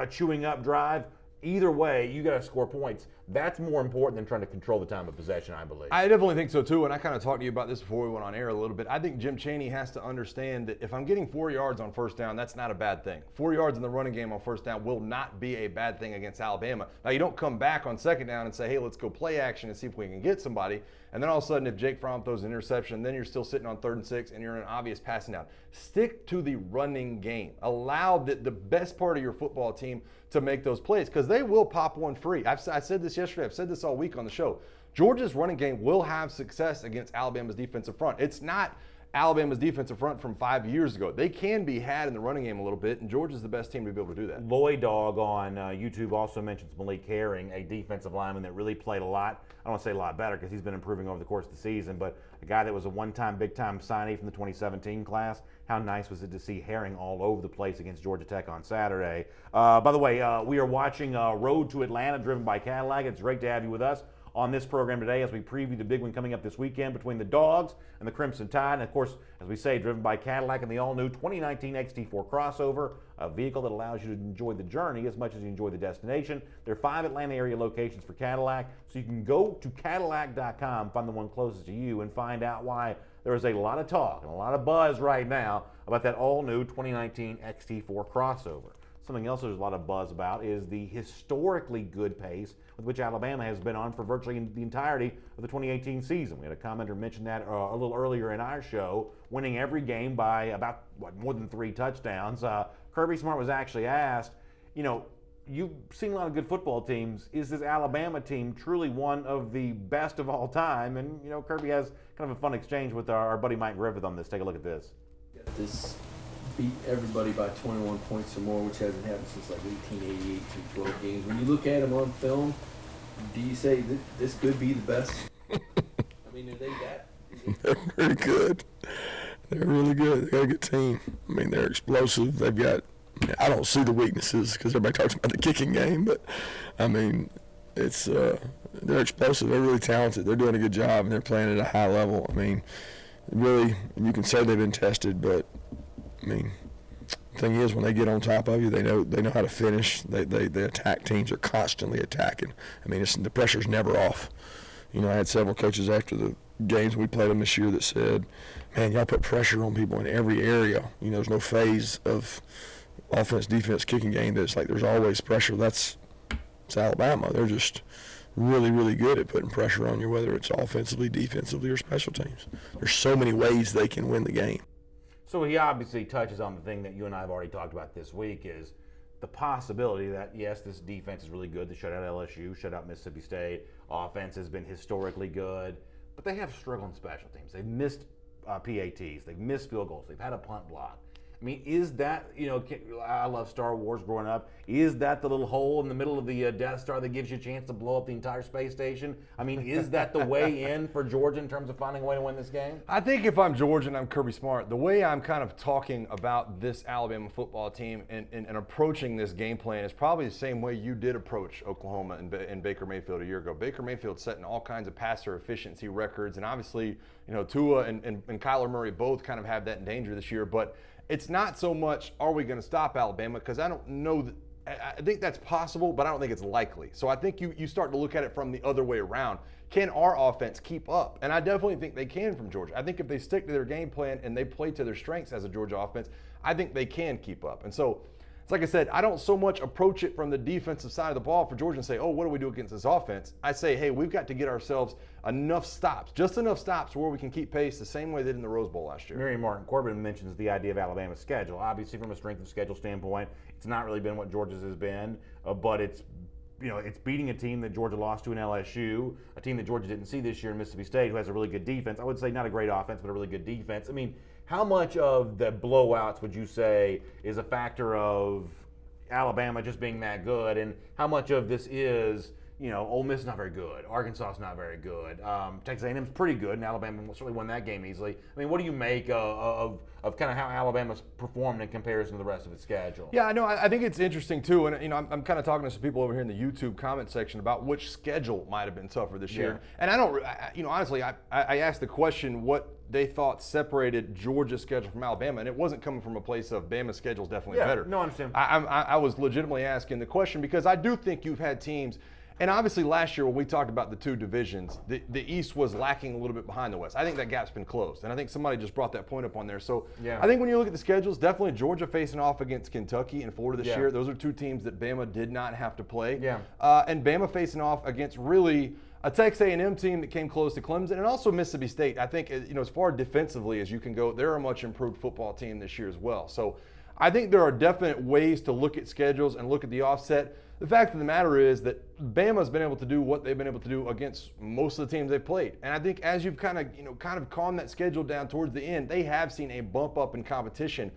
chewing up drive. Either way, you got to score points. That's more important than trying to control the time of possession, I believe. I definitely think so too, and I kind of talked to you about this before we went on air a little bit. I think Jim Chaney has to understand that if I'm getting 4 yards on first down, that's not a bad thing. 4 yards in the running game on first down will not be a bad thing against Alabama. Now, you don't come back on second down and say, hey, let's go play action and see if we can get somebody. And then all of a sudden, if Jake Fromm throws an interception, then you're still sitting on 3rd and 6 and you're in an obvious passing down. Stick to the running game. Allow the best part of your football team to make those plays, because they will pop one free. I said this yesterday. I've said this all week on the show. Georgia's running game will have success against Alabama's defensive front. It's not Alabama's defensive front from 5 years ago. They can be had in the running game a little bit, and Georgia's the best team to be able to do that. Lloyd Dog on YouTube also mentions Malik Herring, a defensive lineman that really played a lot. I don't want to say a lot better, because he's been improving over the course of the season, but a guy that was a one-time, big-time signee from the 2017 class. How nice was it to see Herring all over the place against Georgia Tech on Saturday? By the way, we are watching Road to Atlanta, driven by Cadillac. It's great to have you with us on this program today as we preview the big one coming up this weekend between the Dogs and the Crimson Tide. And of course, as we say, driven by Cadillac and the all-new 2019 XT4 crossover, a vehicle that allows you to enjoy the journey as much as you enjoy the destination. There are 5 Atlanta area locations for Cadillac, so you can go to Cadillac.com, find the one closest to you, and find out why there is a lot of talk and a lot of buzz right now about that all-new 2019 XT4 crossover. Something else there's a lot of buzz about is the historically good pace with which Alabama has been on for virtually the entirety of the 2018 season. We had a commenter mention that a little earlier in our show, winning every game by about, more than 3 touchdowns. Kirby Smart was actually asked, you've seen a lot of good football teams. Is this Alabama team truly one of the best of all time? And, Kirby has kind of a fun exchange with our buddy Mike Griffith on this. Take a look at this. This beat everybody by 21 points or more, which hasn't happened since like 1888 through 12 games. When you look at them on film, do you say this could be the best? I mean, are they that? They're pretty good. They're really good. They got a good team. I mean, they're explosive. They've got, I don't see the weaknesses because everybody talks about the kicking game, but I mean, it's they're explosive. They're really talented. They're doing a good job, and they're playing at a high level. I mean, really, you can say they've been tested, but I mean, the thing is, when they get on top of you, they know how to finish. They attack teams. They're constantly attacking. I mean, the pressure's never off. I had several coaches after the games we played them this year that said, man, y'all put pressure on people in every area. There's no phase of offense, defense, kicking game that's like there's always pressure. It's Alabama. They're just really, really good at putting pressure on you, whether it's offensively, defensively, or special teams. There's so many ways they can win the game. So he obviously touches on the thing that you and I have already talked about this week is the possibility that, yes, this defense is really good. They shut out LSU, shut out Mississippi State. Offense has been historically good, but they have struggled in special teams. They've missed PATs. They've missed field goals. They've had a punt block. I mean, is that, I love Star Wars growing up. Is that the little hole in the middle of the Death Star that gives you a chance to blow up the entire space station? I mean, is that the way in for Georgia in terms of finding a way to win this game? I think if I'm Georgia and I'm Kirby Smart, the way I'm kind of talking about this Alabama football team and approaching this game plan is probably the same way you did approach Oklahoma and Baker Mayfield a year ago. Baker Mayfield setting all kinds of passer efficiency records, and obviously, Tua and Kyler Murray both kind of have that in danger this year, but it's not so much, are we going to stop Alabama? Because I don't know that. I think that's possible, but I don't think it's likely. So I think you start to look at it from the other way around. Can our offense keep up? And I definitely think they can from Georgia. I think if they stick to their game plan and they play to their strengths as a Georgia offense, I think they can keep up. And so, it's like I said, I don't so much approach it from the defensive side of the ball for Georgia and say, oh, what do we do against this offense? I say, hey, we've got to get ourselves enough stops, just enough stops where we can keep pace the same way they did in the Rose Bowl last year. Miriam Martin Corbin mentions the idea of Alabama's schedule. Obviously, from a strength of schedule standpoint, it's not really been what Georgia's has been, but it's beating a team that Georgia lost to in LSU, a team that Georgia didn't see this year in Mississippi State, who has a really good defense. I would say not a great offense, but a really good defense. I mean, how much of the blowouts would you say is a factor of Alabama just being that good, and how much of this is, Ole Miss is not very good, Arkansas is not very good, Texas A&M's pretty good, and Alabama certainly won that game easily. I mean, what do you make of kind of how Alabama's performed in comparison to the rest of its schedule? Yeah, I know. I think it's interesting too, and I'm kind of talking to some people over here in the YouTube comment section about which schedule might have been tougher this year. And I don't, honestly, I asked the question what they thought separated Georgia's schedule from Alabama, and it wasn't coming from a place of Bama's schedule is definitely better. No, I understand. I was legitimately asking the question because I do think you've had teams. And obviously last year when we talked about the two divisions, the East was lacking a little bit behind the West. I think that gap's been closed. And I think somebody just brought that point up on there. So I think when you look at the schedules, definitely Georgia facing off against Kentucky and Florida this year. Those are two teams that Bama did not have to play. And Bama facing off against really a Texas A&M team that came close to Clemson and also Mississippi State. I think, as far defensively as you can go, they're a much improved football team this year as well. So I think there are definite ways to look at schedules and look at the offset. The fact of the matter is that Bama's been able to do what they've been able to do against most of the teams they've played. And I think as you've kind of calmed that schedule down towards the end, they have seen a bump up in competition.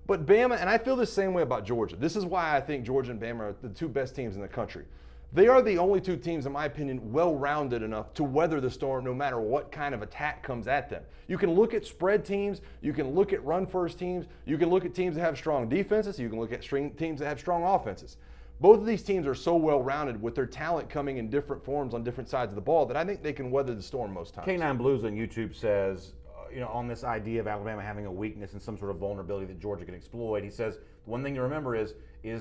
But Bama, and I feel the same way about Georgia. This is why I think Georgia and Bama are the two best teams in the country. They are the only two teams, in my opinion, well-rounded enough to weather the storm no matter what kind of attack comes at them. You can look at spread teams, you can look at run-first teams, you can look at teams that have strong defenses, you can look at teams that have strong offenses. both of these teams are so well-rounded with their talent coming in different forms on different sides of the ball that I think they can weather the storm most times. K9 Blues on YouTube says, on this idea of Alabama having a weakness and some sort of vulnerability that Georgia can exploit, he says the one thing to remember is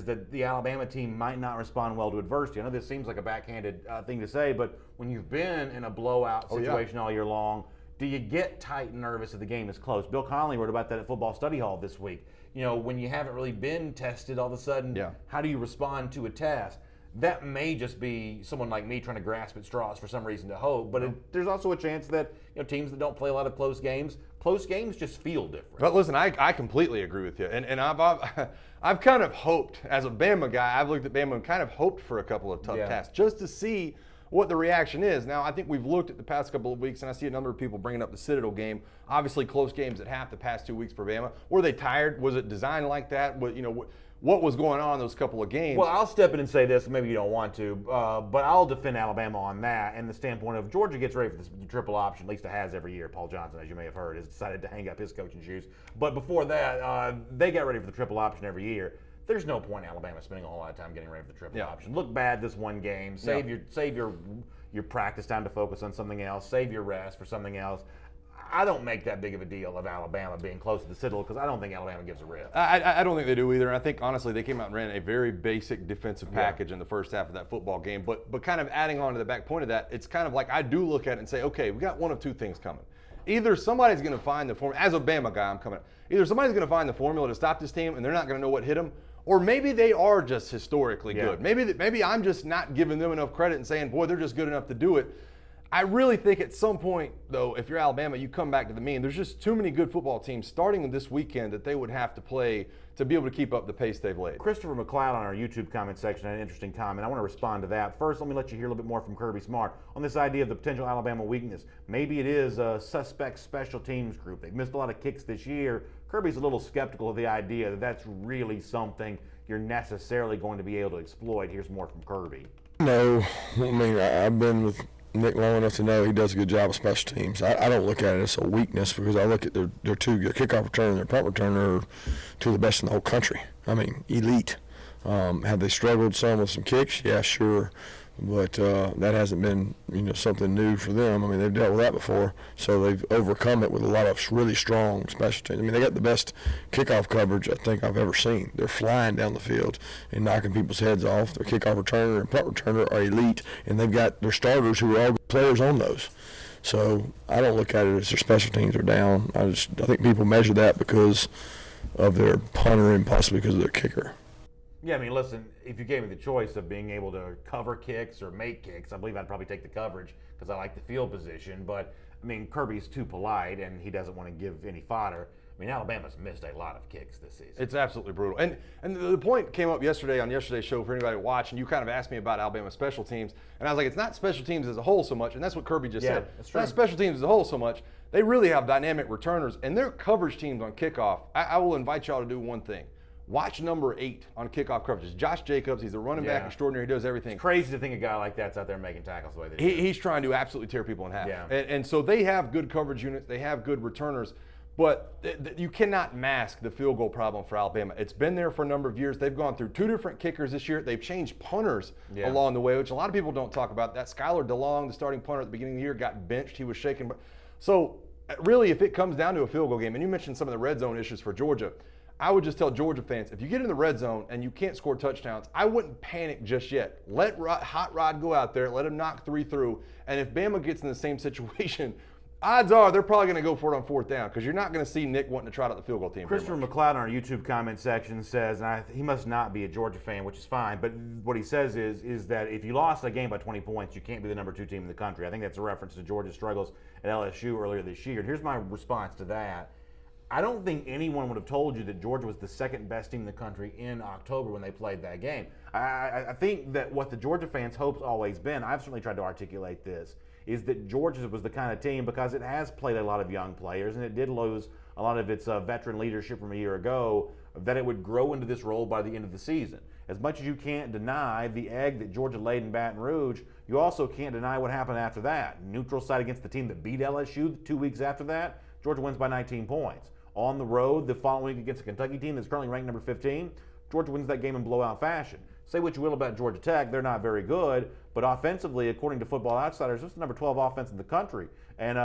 that the Alabama team might not respond well to adversity. I know this seems like a backhanded thing to say, but when you've been in a blowout situation all year long, do you get tight and nervous if the game is close? Bill Connolly wrote about that at Football Study Hall this week. When you haven't really been tested, all of a sudden, how do you respond to a test? That may just be someone like me trying to grasp at straws for some reason to hope, but there's also a chance that teams that don't play a lot of close games just feel different. But listen, I completely agree with you, and I've kind of hoped, as a Bama guy, I've looked at Bama and kind of hoped for a couple of tough tests just to see what the reaction is. Now, I think we've looked at the past couple of weeks, and I see a number of people bringing up the Citadel game. Obviously, close games at half the past 2 weeks for Bama. Were they tired? Was it designed like that? What was going on in those couple of games? Well, I'll step in and say this, maybe you don't want to, but I'll defend Alabama on that and the standpoint of Georgia gets ready for the triple option, at least it has every year. Paul Johnson, as you may have heard, has decided to hang up his coaching shoes. But before that, they got ready for the triple option every year. There's no point in Alabama spending a whole lot of time getting ready for the triple option. Look bad this one game. Save your practice time to focus on something else. Save your rest for something else. I don't make that big of a deal of Alabama being close to the Citadel because I don't think Alabama gives a rip. I don't think they do either. And I think, honestly, they came out and ran a very basic defensive package in the first half of that football game. But kind of adding on to the back point of that, it's kind of like I do look at it and say, okay, we got one of two things coming. Either somebody's going to find the formula, as a Bama guy, I'm coming. Either somebody's going to find the formula to stop this team and they're not going to know what hit them, or maybe they are just historically good. Maybe I'm just not giving them enough credit and saying, boy, they're just good enough to do it. I really think at some point, though, if you're Alabama, you come back to the mean. There's just too many good football teams starting this weekend that they would have to play to be able to keep up the pace they've laid. Christopher McLeod on our YouTube comment section had an interesting comment. I want to respond to that. First, let me let you hear a little bit more from Kirby Smart on this idea of the potential Alabama weakness. Maybe it is a suspect special teams group. They've missed a lot of kicks this year. Kirby's a little skeptical of the idea that that's really something you're necessarily going to be able to exploit. Here's more from Kirby. No, I mean, I've been with Nick long enough to know he does a good job of special teams. I don't look at it as a weakness because I look at their kickoff return and their punt return are two of the best in the whole country. I mean, elite. Have they struggled some with some kicks? Yeah, sure. But that hasn't been something new for them. I mean, they've dealt with that before, so they've overcome it with a lot of really strong special teams. I mean, they got the best kickoff coverage I think I've ever seen. They're flying down the field and knocking people's heads off. Their kickoff returner and punt returner are elite, and they've got their starters who are all good players on those. So I don't look at it as their special teams are down. I think people measure that because of their punter and possibly because of their kicker. Yeah, I mean, listen, if you gave me the choice of being able to cover kicks or make kicks, I believe I'd probably take the coverage because I like the field position. But, I mean, Kirby's too polite and he doesn't want to give any fodder. I mean, Alabama's missed a lot of kicks this season. It's absolutely brutal. And the point came up yesterday on yesterday's show for anybody to watch, and you kind of asked me about Alabama special teams. And I was like, it's not special teams as a whole so much, and that's what Kirby just said. That's It's true. not special teams as a whole so much. They really have dynamic returners, and their coverage teams on kickoff. I will invite y'all to do one thing. Watch number 8 on kickoff coverages. Josh Jacobs, he's a running back extraordinary. He does everything. It's crazy to think a guy like that's out there making tackles the way they do. He's trying to absolutely tear people in half. Yeah. And so they have good coverage units. They have good returners. But you cannot mask the field goal problem for Alabama. It's been there for a number of years. They've gone through 2 different kickers this year. They've changed punters along the way, which a lot of people don't talk about. That Skylar DeLong, the starting punter at the beginning of the year, got benched. He was shaken. So really, if it comes down to a field goal game, and you mentioned some of the red zone issues for Georgia, I would just tell Georgia fans, if you get in the red zone and you can't score touchdowns, I wouldn't panic just yet. Let Hot Rod go out there, let him knock 3 through, and if Bama gets in the same situation, odds are they're probably going to go for it on 4th down because you're not going to see Nick wanting to trot out the field goal team. Christopher McLeod on our YouTube comment section says, and he must not be a Georgia fan, which is fine, but what he says is that if you lost a game by 20 points, you can't be the number 2 team in the country. I think that's a reference to Georgia's struggles at LSU earlier this year. And here's my response to that. I don't think anyone would have told you that Georgia was the 2nd best team in the country in October when they played that game. I think that what the Georgia fans' hope's always been, I've certainly tried to articulate this, is that Georgia was the kind of team, because it has played a lot of young players and it did lose a lot of its veteran leadership from a year ago, that it would grow into this role by the end of the season. As much as you can't deny the egg that Georgia laid in Baton Rouge, you also can't deny what happened after that. Neutral site against the team that beat LSU 2 weeks after that, Georgia wins by 19 points. On the road, the following week against a Kentucky team that's currently ranked number 15, Georgia wins that game in blowout fashion. Say what you will about Georgia Tech, they're not very good, but offensively, according to Football Outsiders, this is the number 12 offense in the country. And,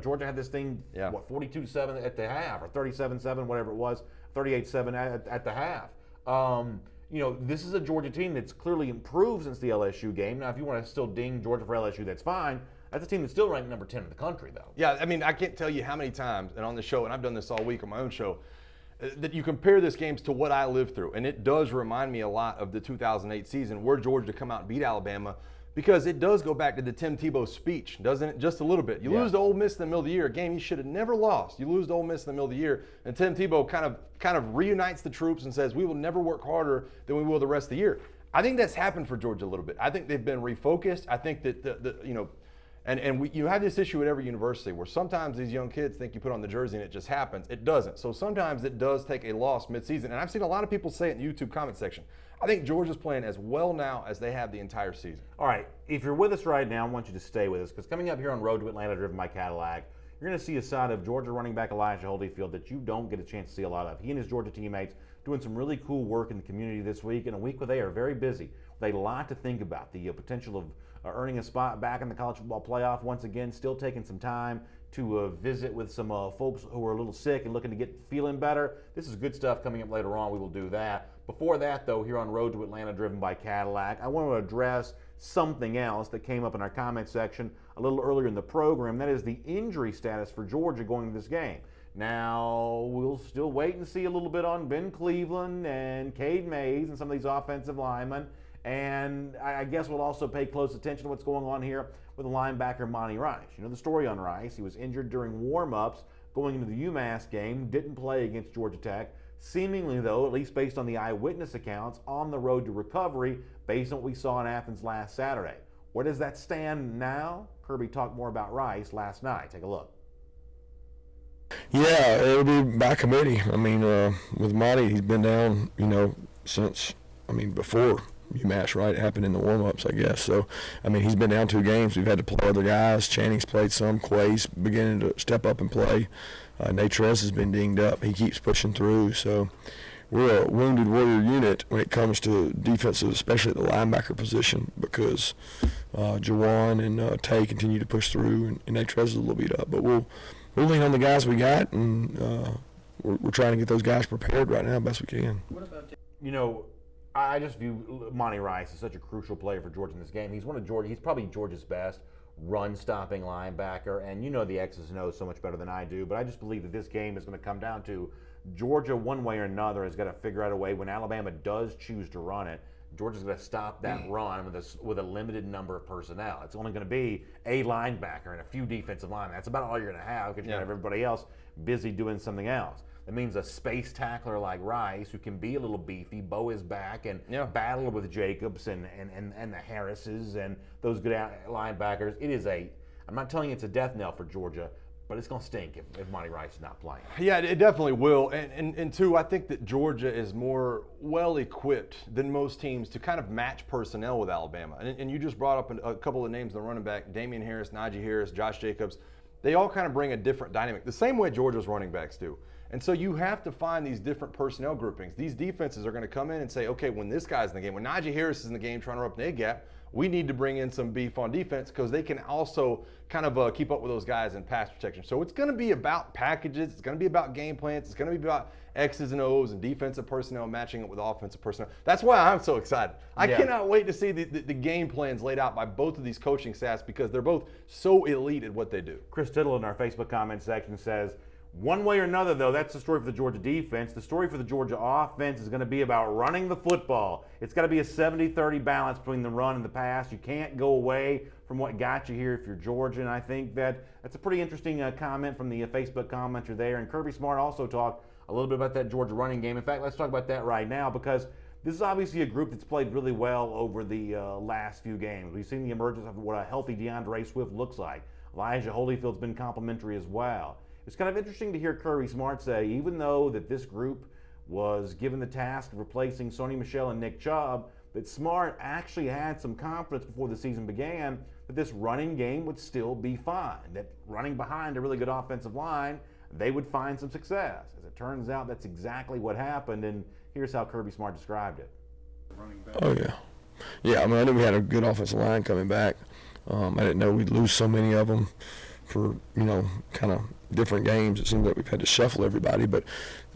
Georgia had this thing, 42-7 at the half, or 37-7, whatever it was, 38-7 at the half. This is a Georgia team that's clearly improved since the LSU game. Now, if you want to still ding Georgia for LSU, that's fine. That's a team that's still ranked number 10 in the country, though. Yeah, I mean, I can't tell you how many times, and on the show, and I've done this all week on my own show, that you compare this games to what I lived through. And it does remind me a lot of the 2008 season where Georgia come out and beat Alabama, because it does go back to the Tim Tebow speech, doesn't it? Just a little bit. You lose to Ole Miss in the middle of the year, a game you should have never lost. You lose to Ole Miss in the middle of the year, and Tim Tebow kind of reunites the troops and says, we will never work harder than we will the rest of the year. I think that's happened for Georgia a little bit. I think they've been refocused. I think that you have this issue at every university where sometimes these young kids think you put on the jersey and it just happens. It doesn't. So sometimes it does take a loss midseason. And I've seen a lot of people say it in the YouTube comment section. I think Georgia's playing as well now as they have the entire season. All right, if you're with us right now, I want you to stay with us, because coming up here on Road to Atlanta, driven by Cadillac, you're going to see a side of Georgia running back Elijah Holyfield that you don't get a chance to see a lot of. He and his Georgia teammates doing some really cool work in the community this week, in a week where they are very busy. They have a lot to think about. The potential of earning a spot back in the college football playoff, once again, still taking some time to visit with some folks who are a little sick and looking to get feeling better. This is good stuff coming up later on. We will do that. Before that, though, here on Road to Atlanta, driven by Cadillac, I want to address something else that came up in our comment section a little earlier in the program. That is the injury status for Georgia going into this game. Now, we'll still wait and see a little bit on Ben Cleveland and Cade Mays and some of these offensive linemen. And I guess we'll also pay close attention to what's going on here with the linebacker Monty Rice. You know the story on Rice. He was injured during warm-ups going into the UMass game, didn't play against Georgia Tech. Seemingly, though, at least based on the eyewitness accounts, on the road to recovery based on what we saw in Athens last Saturday. Where does that stand now? Kirby talked more about Rice last night. Take a look. Yeah, it'll be by committee. I mean, with Monty, he's been down, since, before UMass, right? It happened in the warm-ups, I guess. So, he's been down 2 games. We've had to play other guys. Channing's played some. Quay's beginning to step up and play. Natrez has been dinged up. He keeps pushing through. So we're a wounded warrior unit when it comes to defensive, especially at the linebacker position, because Jawan and Tay continue to push through, and Natrez is a little beat up. But we'll lean on the guys we got, and we're trying to get those guys prepared right now best we can. What about I just view Monty Rice as such a crucial player for Georgia in this game. He's probably Georgia's best run-stopping linebacker, and the X's and O's so much better than I do, but I just believe that this game is going to come down to Georgia, one way or another, has got to figure out a way when Alabama does choose to run it. Georgia's going to stop that run with a limited number of personnel. It's only going to be a linebacker and a few defensive linemen. That's about all you're going to have, because you're going to have everybody else busy doing something else. That means a space tackler like Rice, who can be a little beefy, bow his back, and battle with Jacobs and the Harrises and those good linebackers. I'm not telling you it's a death knell for Georgia, but it's going to stink if Monty Rice is not playing. Yeah, it definitely will. And two, I think that Georgia is more well-equipped than most teams to kind of match personnel with Alabama. And you just brought up a couple of names in the running back, Damian Harris, Najee Harris, Josh Jacobs. They all kind of bring a different dynamic, the same way Georgia's running backs do. And so you have to find these different personnel groupings. These defenses are going to come in and say, okay, when this guy's in the game, when Najee Harris is in the game trying to run up an A-gap, we need to bring in some beef on defense, because they can also kind of keep up with those guys in pass protection. So it's going to be about packages. It's going to be about game plans. It's going to be about X's and O's and defensive personnel matching it with offensive personnel. That's why I'm so excited. I cannot wait to see the game plans laid out by both of these coaching staffs, because they're both so elite at what they do. Chris Tittle in our Facebook comment section says, one way or another, though, that's the story for the Georgia defense. The story for the Georgia offense is going to be about running the football. It's got to be a 70-30 balance between the run and the pass. You can't go away from what got you here if you're Georgia, and I think that's a pretty interesting comment from the Facebook commenter there. And Kirby Smart also talked a little bit about that Georgia running game. In fact, let's talk about that right now, because this is obviously a group that's played really well over the last few games. We've seen the emergence of what a healthy DeAndre Swift looks like. Elijah Holyfield's been complimentary as well. It's kind of interesting to hear Kirby Smart say, even though that this group was given the task of replacing Sony Michel and Nick Chubb, that Smart actually had some confidence before the season began that this running game would still be fine, that running behind a really good offensive line, they would find some success. As it turns out, that's exactly what happened, and here's how Kirby Smart described it. Oh, yeah. Yeah, I mean, I knew we had a good offensive line coming back. I didn't know we'd lose so many of them for, kind of different games. It seemed like we've had to shuffle everybody, but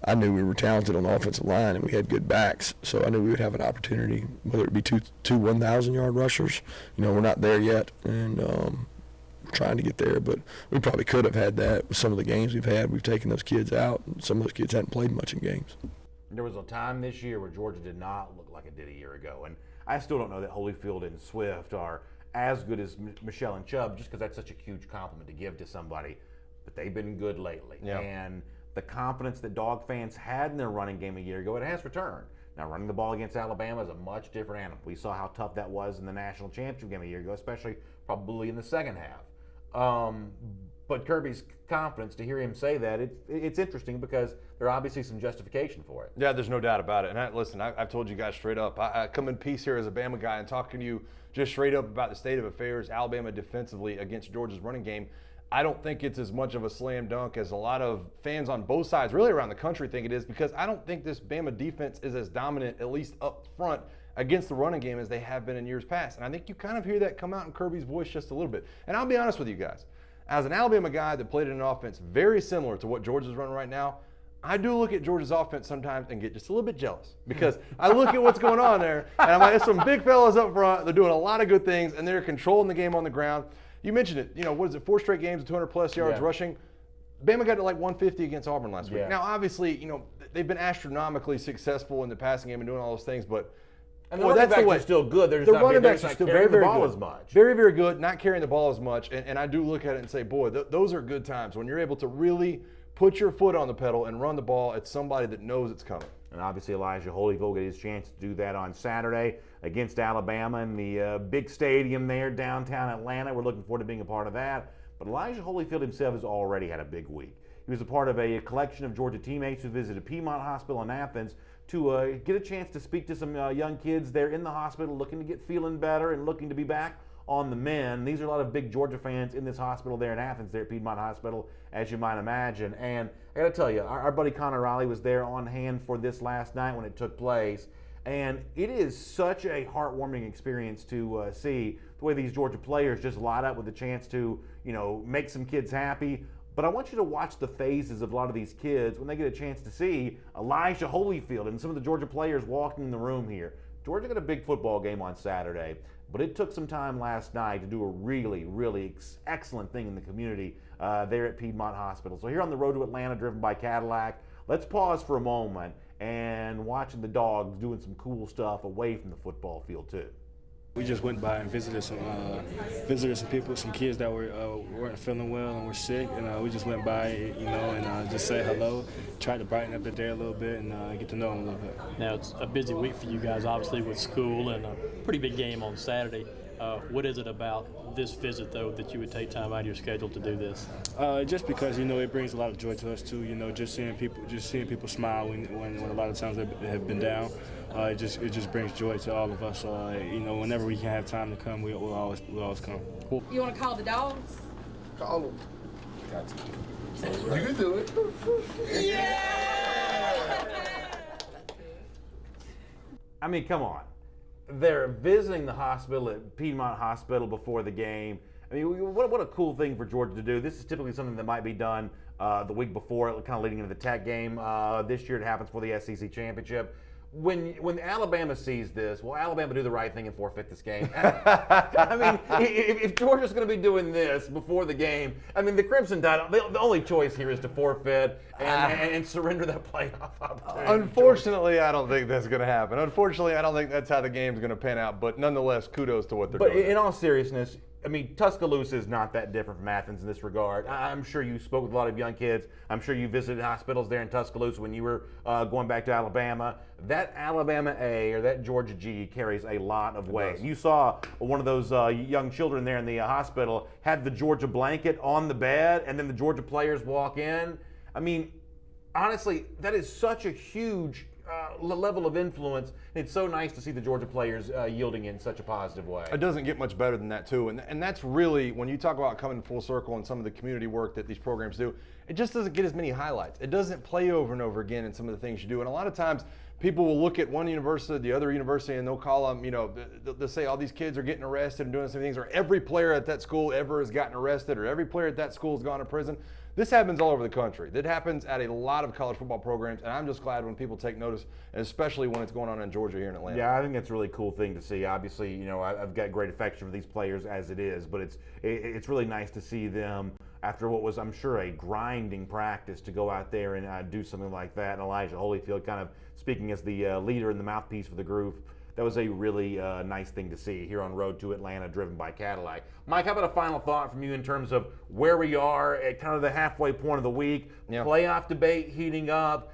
I knew we were talented on the offensive line and we had good backs, so I knew we would have an opportunity, whether it be two 1,000-yard rushers. We're not there yet, and we're trying to get there, but we probably could have had that with some of the games we've had. We've taken those kids out, and some of those kids hadn't played much in games. There was a time this year where Georgia did not look like it did a year ago, and I still don't know that Holyfield and Swift are as good as Michelle and Chubb, just because that's such a huge compliment to give to somebody, but they've been good lately. Yeah. And the confidence that Dog fans had in their running game a year ago, it has returned. Now, running the ball against Alabama is a much different animal. We saw how tough that was in the national championship game a year ago, especially probably in the second half. But Kirby's confidence, to hear him say that, it's interesting because there's obviously some justification for it. Yeah, there's no doubt about it. And I've told you guys straight up. I come in peace here as a Bama guy and talking to you just straight up about the state of affairs, Alabama defensively against Georgia's running game. I don't think it's as much of a slam dunk as a lot of fans on both sides, really around the country, think it is, because I don't think this Bama defense is as dominant, at least up front, against the running game as they have been in years past. And I think you kind of hear that come out in Kirby's voice just a little bit. And I'll be honest with you guys. As an Alabama guy that played in an offense very similar to what Georgia's running right now, I do look at Georgia's offense sometimes and get just a little bit jealous because I look at what's going on there and I'm like, there's some big fellas up front. They're doing a lot of good things and they're controlling the game on the ground. You mentioned it. What is it? 4 straight games of 200-plus yards rushing. Bama got to like 150 against Auburn last week. Now, obviously, they've been astronomically successful in the passing game and doing all those things, but and the running backs are still good. They're just the running backs are still very, very good. As much. Very, very good. Not carrying the ball as much. And I do look at it and say, boy, those are good times when you're able to really put your foot on the pedal and run the ball at somebody that knows it's coming. And obviously Elijah Holyfield get his chance to do that on Saturday against Alabama in the big stadium there downtown Atlanta. We're looking forward to being a part of that. But Elijah Holyfield himself has already had a big week. He was a part of a collection of Georgia teammates who visited Piedmont Hospital in Athens to get a chance to speak to some young kids there in the hospital looking to get feeling better and looking to be back on the mend. These are a lot of big Georgia fans in this hospital there in Athens, there at Piedmont Hospital, as you might imagine. And I got to tell you, our buddy Connor Riley was there on hand for this last night when it took place. And it is such a heartwarming experience to see the way these Georgia players just light up with a chance to, make some kids happy. But I want you to watch the phases of a lot of these kids when they get a chance to see Elijah Holyfield and some of the Georgia players walking in the room here. Georgia got a big football game on Saturday, but it took some time last night to do a really, really excellent thing in the community there at Piedmont Hospital. So here on the road to Atlanta, driven by Cadillac, let's pause for a moment and watching the Dogs doing some cool stuff away from the football field too. We just went by and visited some people, some kids that weren't feeling well and were sick, and we just went by, and just say hello, tried to brighten up the day a little bit and get to know them a little bit. Now, it's a busy week for you guys, obviously, with school and a pretty big game on Saturday. What is it about this visit, though, that you would take time out of your schedule to do this? Just because, it brings a lot of joy to us, too, just seeing people smile when a lot of times they have been down. It just brings joy to all of us. Whenever we can have time to come, we'll always come. You want to call the Dogs? Call them. Got to. You can do it. Yeah! I mean, come on. They're visiting the hospital at Piedmont Hospital before the game. I mean, what a cool thing for Georgia to do. This is typically something that might be done the week before, kind of leading into the Tech game. This year it happens for the SEC championship. When Alabama sees this, will Alabama do the right thing and forfeit this game? I mean, if Georgia's going to be doing this before the game, I mean, the Crimson Tide, the only choice here is to forfeit and surrender that playoff opportunity. Unfortunately, I don't think that's going to happen. Unfortunately, I don't think that's how the game's going to pan out. But nonetheless, kudos to what they're doing. But in all seriousness, I mean, Tuscaloosa is not that different from Athens in this regard. I'm sure you spoke with a lot of young kids. I'm sure you visited hospitals there in Tuscaloosa when you were going back to Alabama. That Alabama A or that Georgia G carries a lot of weight. You saw one of those young children there in the hospital had the Georgia blanket on the bed, and then the Georgia players walk in. I mean, honestly, that is such a huge level of influence. It's so nice to see the Georgia players yielding in such a positive way. It doesn't get much better than that, too. And that's really, when you talk about coming full circle and some of the community work that these programs do, it just doesn't get as many highlights. It doesn't play over and over again in some of the things you do. And a lot of times, people will look at one university, the other university, and they'll call them, they'll say all these kids are getting arrested and doing some things, or every player at that school ever has gotten arrested, or every player at that school has gone to prison. This happens all over the country. That happens at a lot of college football programs, and I'm just glad when people take notice, and especially when it's going on in Georgia here in Atlanta. Yeah, I think that's a really cool thing to see. Obviously, I've got great affection for these players as it is, but it's really nice to see them after what was, I'm sure, a grinding practice to go out there and do something like that. And Elijah Holyfield kind of speaking as the leader and the mouthpiece for the group. That was a really nice thing to see here on Road to Atlanta, driven by Cadillac. Mike, how about a final thought from you in terms of where we are at kind of the halfway point of the week? Yeah. Playoff debate heating up.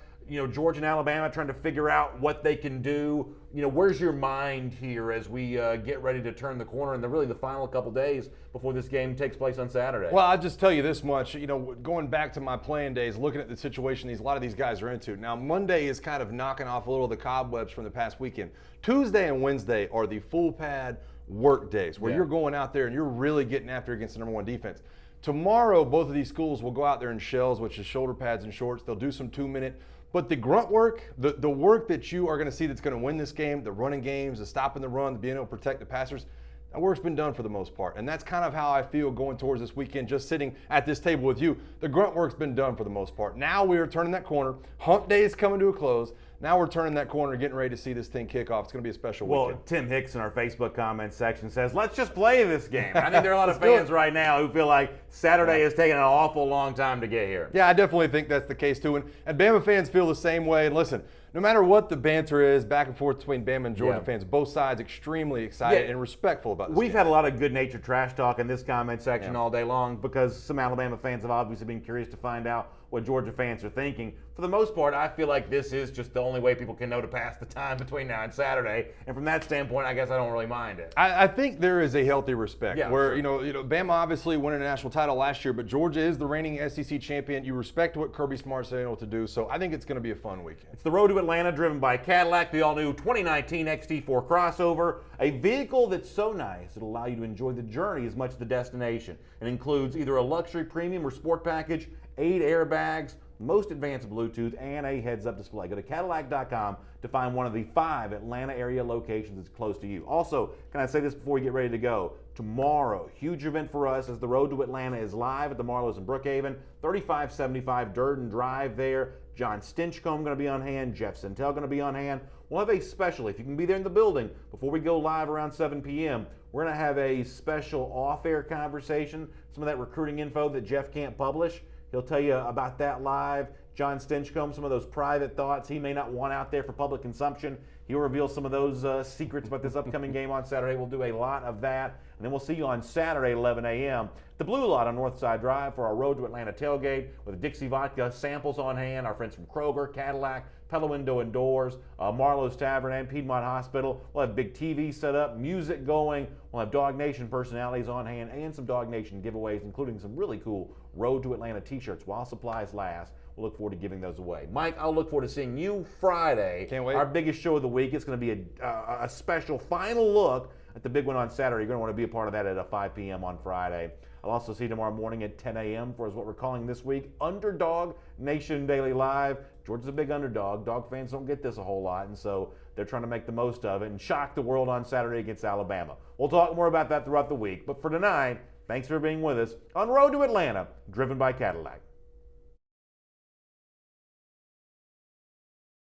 Georgia and Alabama trying to figure out what they can do. Where's your mind here as we get ready to turn the corner in the final couple days before this game takes place on Saturday? Well, I'll just tell you this much. Going back to my playing days, looking at the situation a lot of these guys are into. Now, Monday is kind of knocking off a little of the cobwebs from the past weekend. Tuesday and Wednesday are the full pad work days where you're going out there and you're really getting after against the number one defense. Tomorrow, both of these schools will go out there in shells, which is shoulder pads and shorts. They'll do some 2-minute. But the grunt work, the work that you are going to see that's going to win this game, the running games, the stopping the run, the being able to protect the passers, that work's been done for the most part. And that's kind of how I feel going towards this weekend, just sitting at this table with you. The grunt work's been done for the most part. Now we are turning that corner. Hump day is coming to a close. Now we're turning that corner, getting ready to see this thing kick off. It's going to be a special weekend. Well, Tim Hicks in our Facebook comments section says, let's just play this game. I think there are a lot of fans right now who feel like Saturday is taking an awful long time to get here. Yeah, I definitely think that's the case too. And Bama fans feel the same way. And listen, no matter what the banter is back and forth between Bama and Georgia fans, both sides extremely excited and respectful about this We've game. had a lot of good-natured trash talk in this comment section all day long because some Alabama fans have obviously been curious to find out what Georgia fans are thinking. For the most part, I feel like this is just the only way people can know to pass the time between now and Saturday. And from that standpoint, I guess I don't really mind it. I think there is a healthy respect where, sure. Bama obviously won a national title last year, but Georgia is the reigning SEC champion. You respect what Kirby Smart said what to do, so I think it's going to be a fun weekend. It's the Road to Atlanta, driven by Cadillac, the all-new 2019 XT4 crossover, a vehicle that's so nice it'll allow you to enjoy the journey as much as the destination. It includes either a luxury premium or sport package, 8 airbags, most advanced Bluetooth, and a heads-up display. Go to Cadillac.com to find one of the 5 Atlanta area locations that's close to you. Also, can I say this before we get ready to go? Tomorrow, huge event for us as the Road to Atlanta is live at the Marlows in Brookhaven, 3575 Durden Drive there. John Stinchcomb going to be on hand, Jeff Sintel going to be on hand. We'll have a special, if you can be there in the building, before we go live around 7 p.m., we're going to have a special off-air conversation, some of that recruiting info that Jeff can't publish. He'll tell you about that live. John Stinchcomb, some of those private thoughts he may not want out there for public consumption. He'll reveal some of those secrets about this upcoming game on Saturday. We'll do a lot of that. And then we'll see you on Saturday at 11 a.m. The Blue Lot on Northside Drive for our Road to Atlanta tailgate with Dixie Vodka samples on hand. Our friends from Kroger, Cadillac, Pella Window and Doors, Marlowe's Tavern, and Piedmont Hospital. We'll have big TV set up, music going. We'll have Dog Nation personalities on hand and some Dog Nation giveaways, including some really cool Road to Atlanta t-shirts while supplies last. We'll look forward to giving those away. Mike, I'll look forward to seeing you Friday. Can't wait. Our biggest show of the week. It's going to be a special final look at the big one on Saturday. You're going to want to be a part of that at 5 p.m. on Friday. I'll also see you tomorrow morning at 10 a.m. for what we're calling this week Underdog Nation Daily Live. Georgia's a big underdog. Dog fans don't get this a whole lot, and so they're trying to make the most of it and shock the world on Saturday against Alabama. We'll talk more about that throughout the week. But for tonight, thanks for being with us on Road to Atlanta, driven by Cadillac.